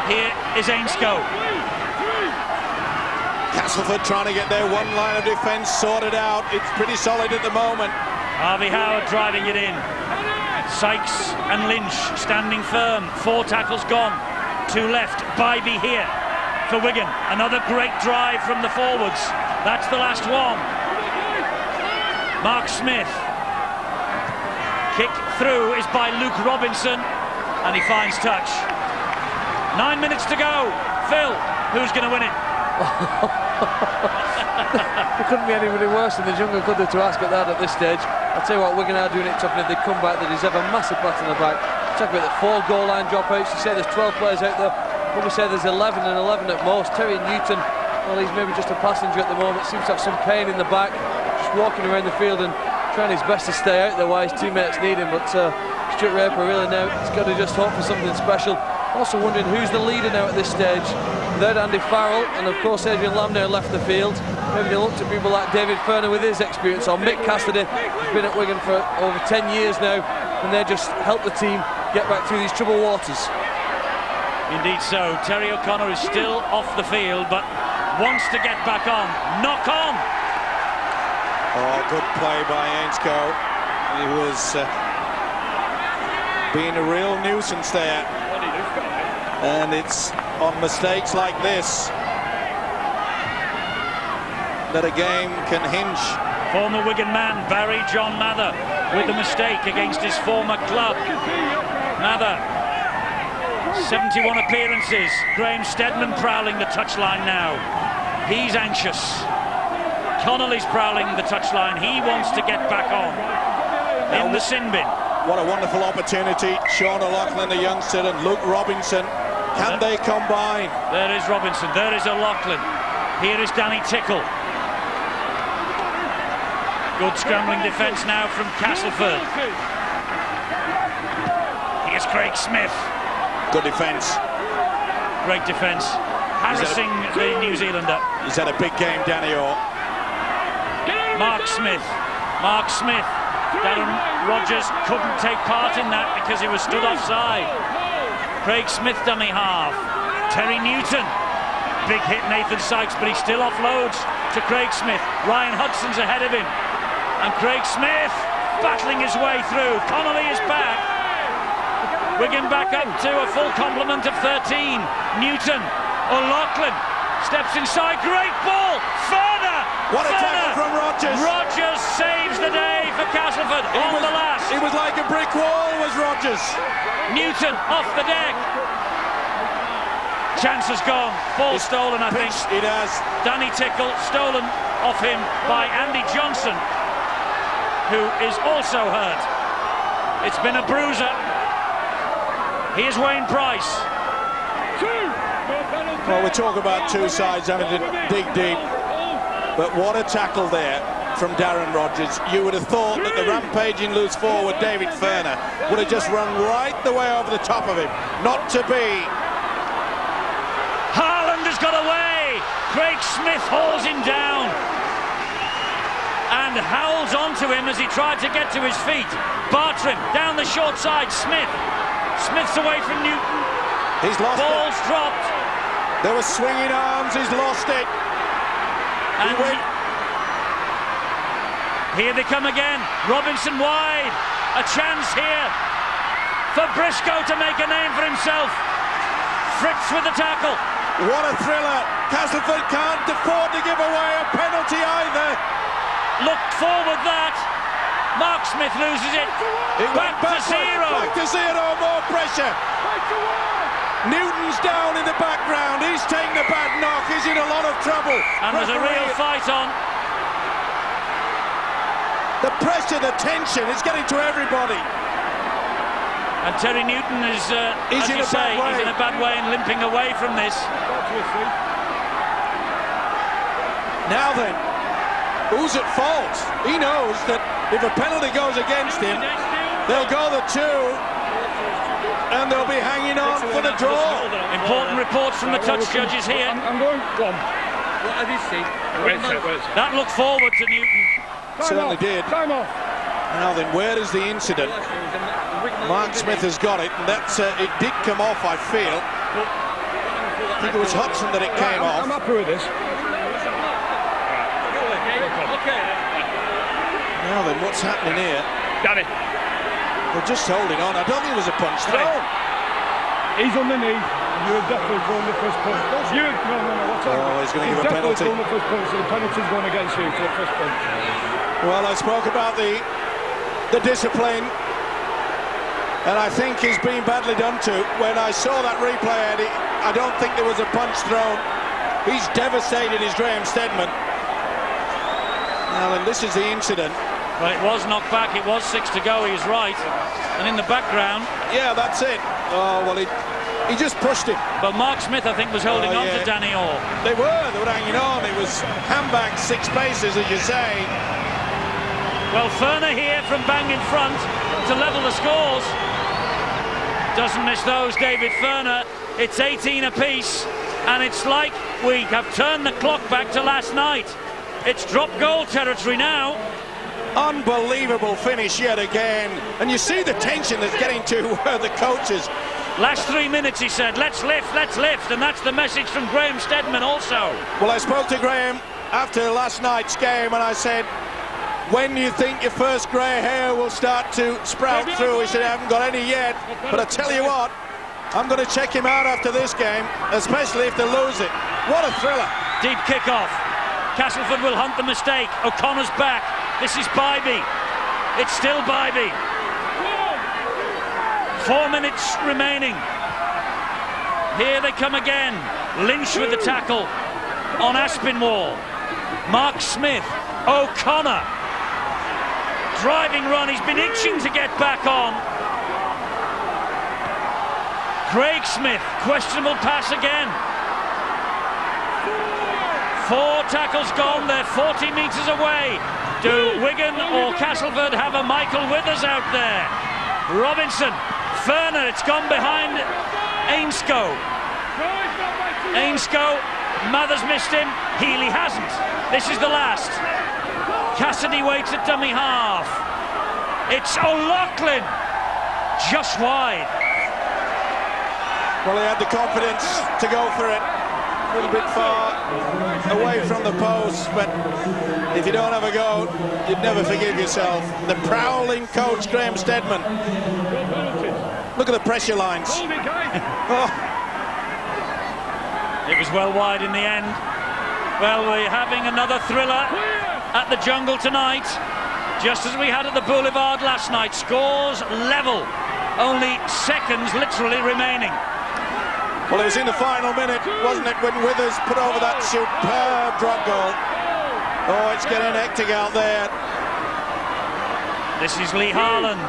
Here is Ainscough. Castleford trying to get their one line of defence sorted out. It's pretty solid at the moment. Harvey Howard driving it in. Sykes and Lynch standing firm. 4 tackles gone. 2 left. Bybee here for Wigan. Another great drive from the forwards. That's the last one. Mark Smith. Kick through is by Luke Robinson, and he finds touch. 9 minutes to go. Phil, who's going to win it? There couldn't be anybody worse than the jungle, could there, to ask at that at this stage. I'll tell you what, Wigan are doing it tough, and if they come back, they deserve a massive pat on the back. Talk about the 4 goal line dropouts. You say there's 12 players out there. When we say there's 11 and 11 at most. Terry Newton, well, he's maybe just a passenger at the moment. Seems to have some pain in the back, just walking around the field and trying his best to stay out there while his teammates need him. But Stuart Raper really now, he's got to just hope for something special. Also wondering who's the leader now at this stage in without Andy Farrell, and of course Adrian Lamb now left the field, maybe they looked at people like David Ferner with his experience, or Mick Cassidy, who's been at Wigan for over 10 years now, and they just helped the team get back through these troubled waters. Indeed so. Terry O'Connor is still off the field, but wants to get back on. Knock on! Oh, good play by Ainscough. He was being a real nuisance there. And it's on mistakes like this that a game can hinge. Former Wigan man Barry John Mather with a mistake against his former club. Mather, 71 appearances. Graham Steadman prowling the touchline now. He's anxious. Connolly's prowling the touchline. He wants to get back on in the sin bin. What a wonderful opportunity. Sean O'Loughlin, the youngster, and Luke Robinson. Can they combine? There is Robinson. There is O'Loughlin. Here is Danny Tickle. Good scrambling defence now from Castleford. Here's Craig Smith. Good defence. Great defence. Harassing the New Zealander. He's had a big game, Danny Orr. Mark Smith. Mark Smith. Darren Rogers couldn't take part in that because he was stood offside. Craig Smith dummy half. Terry Newton. Big hit Nathan Sykes, but he still offloads to Craig Smith. Ryan Hudson's ahead of him. And Craig Smith battling his way through. Connolly is back. Wigan back up to a full complement of 13. Newton. O'Loughlin steps inside. Great ball. Ferner. What a tackle from Rogers. Rogers saves the day for Castleford on the last. It was like a brick wall, was Rogers. Newton off the deck. Chance has gone. Ball stolen, I think. It has. Danny Tickle stolen off him by Andy Johnson, who is also hurt. It's been a bruiser. Here's Wayne Price. Well, we talk about two sides having to dig deep, but what a tackle there from Darren Rogers. You would have thought that the rampaging loose forward David Ferner would have just run right the way over the top of him. Not to be. Haaland has got away. Craig Smith hauls him down and howls onto him as he tried to get to his feet. Bartrim down the short side. Smith's away from Newton. He's lost it. Ball's dropped. There were swinging arms. He's lost it. And here they come again. Robinson wide. A chance here for Briscoe to make a name for himself. Fritz with the tackle. What a thriller. Castleford can't afford to give away a penalty either. Looked forward that. Mark Smith loses it. Back to zero. Back to zero. More pressure. Newton's down in the background. He's taking a bad knock. He's in a lot of trouble. And there's a real fight on. The pressure, the tension is getting to everybody. And Terry Newton is, he's in a bad way and limping away from this. Now then, who's at fault? He knows that if a penalty goes against him, they'll go the two. And they'll be hanging on for the draw. Important reports from the touch judges here. I'm going. Go on. What have you seen? That looked forward to Newton. Certainly did. Time off. Now then, where is the incident? Mark Smith has got it, and that's it did come off, I feel. I think it was Hudson that it came off. I'm happy with this. Now then, what's happening here? Danny. They're just holding on. I don't think it was a punch thrown. He's on the knee. You have definitely thrown the first punch. No. What's that? Oh, he's going to give a penalty. He's definitely thrown the first punch, so the penalty's going against you for the first punch. Well, I spoke about the discipline, and I think he's been badly done to. When I saw that replay, Eddie, I don't think there was a punch thrown. He's devastated, is Graham Steadman. Now then, this is the incident. Well, it was knocked back. It was 6 to go. He's right. And in the background. Yeah, that's it. Oh, well, he just pushed him. But Mark Smith, I think, was holding on to Danny Orr. They were hanging on. It was handbag 6 paces, as you say. Well, Ferner here from bang in front to level the scores. Doesn't miss those, David Ferner. It's 18 apiece. And it's like we have turned the clock back to last night. It's drop goal territory now. Unbelievable finish yet again. And you see the tension that's getting to the coaches. Last 3 minutes, he said, let's lift, and that's the message from Graham Steadman also. Well, I spoke to Graham after last night's game and I said, when you think your first grey hair will start to sprout through? He said, I haven't got any yet, but I tell you what, I'm going to check him out after this game, especially if they lose it. What a thriller. Deep kick-off. Castleford will hunt the mistake. O'Connor's back. This is Bybee. It's still Bybee. 4 minutes remaining. Here they come again. Lynch with the tackle on Aspinwall. Mark Smith. O'Connor. Driving run. He's been itching to get back on. Craig Smith. Questionable pass again. 4 tackles gone. They're 40 metres away. Do Wigan or Castleford have a Michael Withers out there? Robinson. Ferner, it's gone behind Ainscough. Ainscough, Mathers missed him, Healy hasn't. This is the last. Cassidy waits at dummy half. It's O'Loughlin, just wide. Well, he had the confidence to go for it. A little bit far away from the post, but if you don't have a go, you'd never forgive yourself. The prowling coach, Graham Steadman. Look at the pressure lines. Oh. It was well wide in the end. Well, we're having another thriller at the Jungle tonight, just as we had at the Boulevard last night. Scores level, only seconds literally remaining. Well, it was in the final minute, wasn't it, when Withers put over that superb drop goal. Oh, it's getting hectic out there. This is Lee Harland.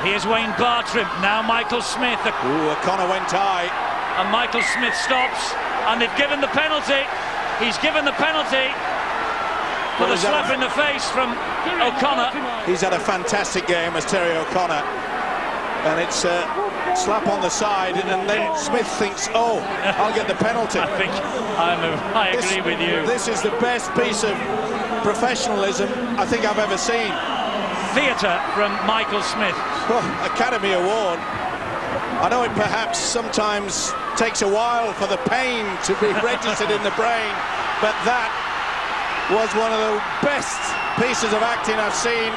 Here's Wayne Bartrim, now Michael Smith. Ooh, O'Connor went high. And Michael Smith stops, and they've given the penalty. He's given the penalty for the slap in the face from O'Connor. He's had a fantastic game as Terry O'Connor. And it's a slap on the side, and then Smith thinks, oh, I'll get the penalty. I agree with you. This is the best piece of professionalism I think I've ever seen. Theatre from Michael Smith. Oh, Academy Award. I know it perhaps sometimes takes a while for the pain to be registered in the brain, but that was one of the best pieces of acting I've seen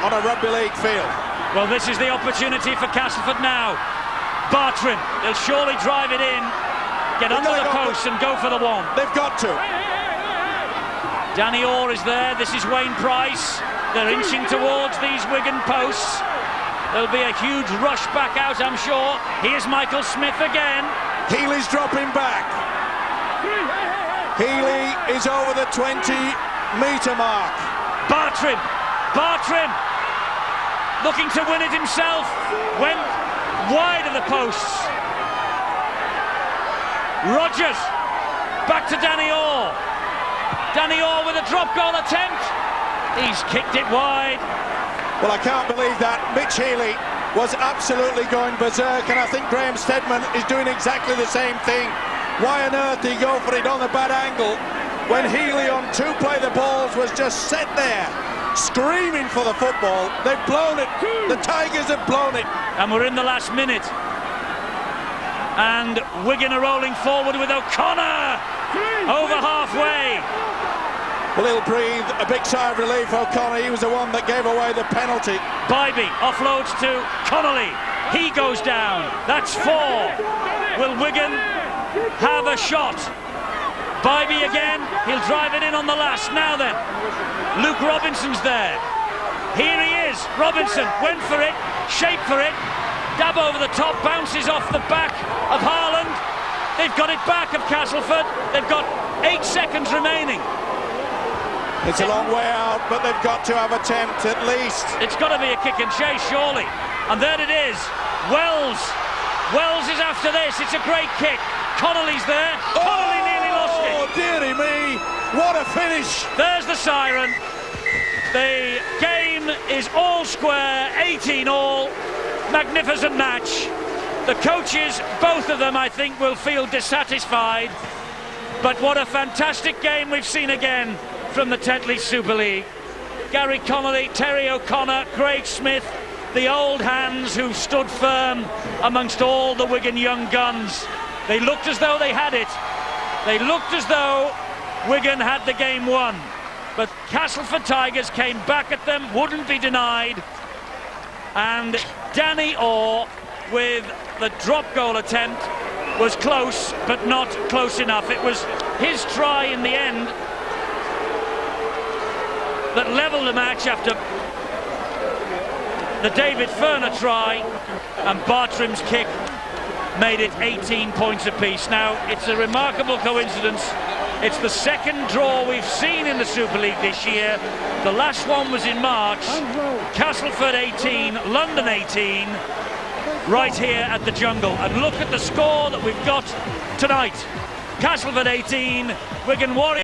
on a rugby league field. Well, this is the opportunity for Castleford now. Bartrim, they'll surely drive it in, get under the post and go for the one. They've got to. Danny Orr is there, this is Wayne Price. They're inching towards these Wigan posts. There'll be a huge rush back out, I'm sure. Here's Michael Smith again. Healy's dropping back. Healy is over the 20-metre mark. Bartrim, looking to win it himself, went wide of the posts. Rogers, back to Danny Orr. Danny Orr with a drop goal attempt. He's kicked it wide. Well, I can't believe that. Mitch Healy was absolutely going berserk, and I think Graham Steadman is doing exactly the same thing. Why on earth did he go for it on the bad angle when Healy on 2 play the balls was just set there screaming for the football? They've blown it. The Tigers have blown it. And we're in the last minute. And Wigan are rolling forward with O'Connor over halfway. Well, he'll breathe a big sigh of relief, O'Connor. He was the one that gave away the penalty. Bybee offloads to Connolly. He goes down. That's 4. Will Wigan have a shot? Bybee again. He'll drive it in on the last. Now then, Luke Robinson's there. Here he is. Robinson went for it, shaped for it. Dab over the top, bounces off the back of Harland. They've got it back of Castleford. They've got 8 seconds remaining. It's a long way out, but they've got to have attempt at least. It's got to be a kick and chase, surely. And there it is. Wells is after this. It's a great kick. Connolly's there. Connolly nearly lost it. Oh, dearie me. What a finish. There's the siren. The game is all square, 18 all. Magnificent match. The coaches, both of them, I think, will feel dissatisfied. But what a fantastic game we've seen again from the Tetley Super League. Gary Connolly, Terry O'Connor, Craig Smith, the old hands who stood firm amongst all the Wigan young guns. They looked as though they had it. They looked as though Wigan had the game won. But Castleford Tigers came back at them, wouldn't be denied. And Danny Orr, with the drop goal attempt, was close, but not close enough. It was his try in the end that levelled the match after the David Ferner try, and Bartram's kick made it 18 points apiece. Now, it's a remarkable coincidence. It's the second draw we've seen in the Super League this year. The last one was in March. Castleford 18, London 18, right here at the Jungle. And look at the score that we've got tonight. Castleford 18, Wigan Warriors.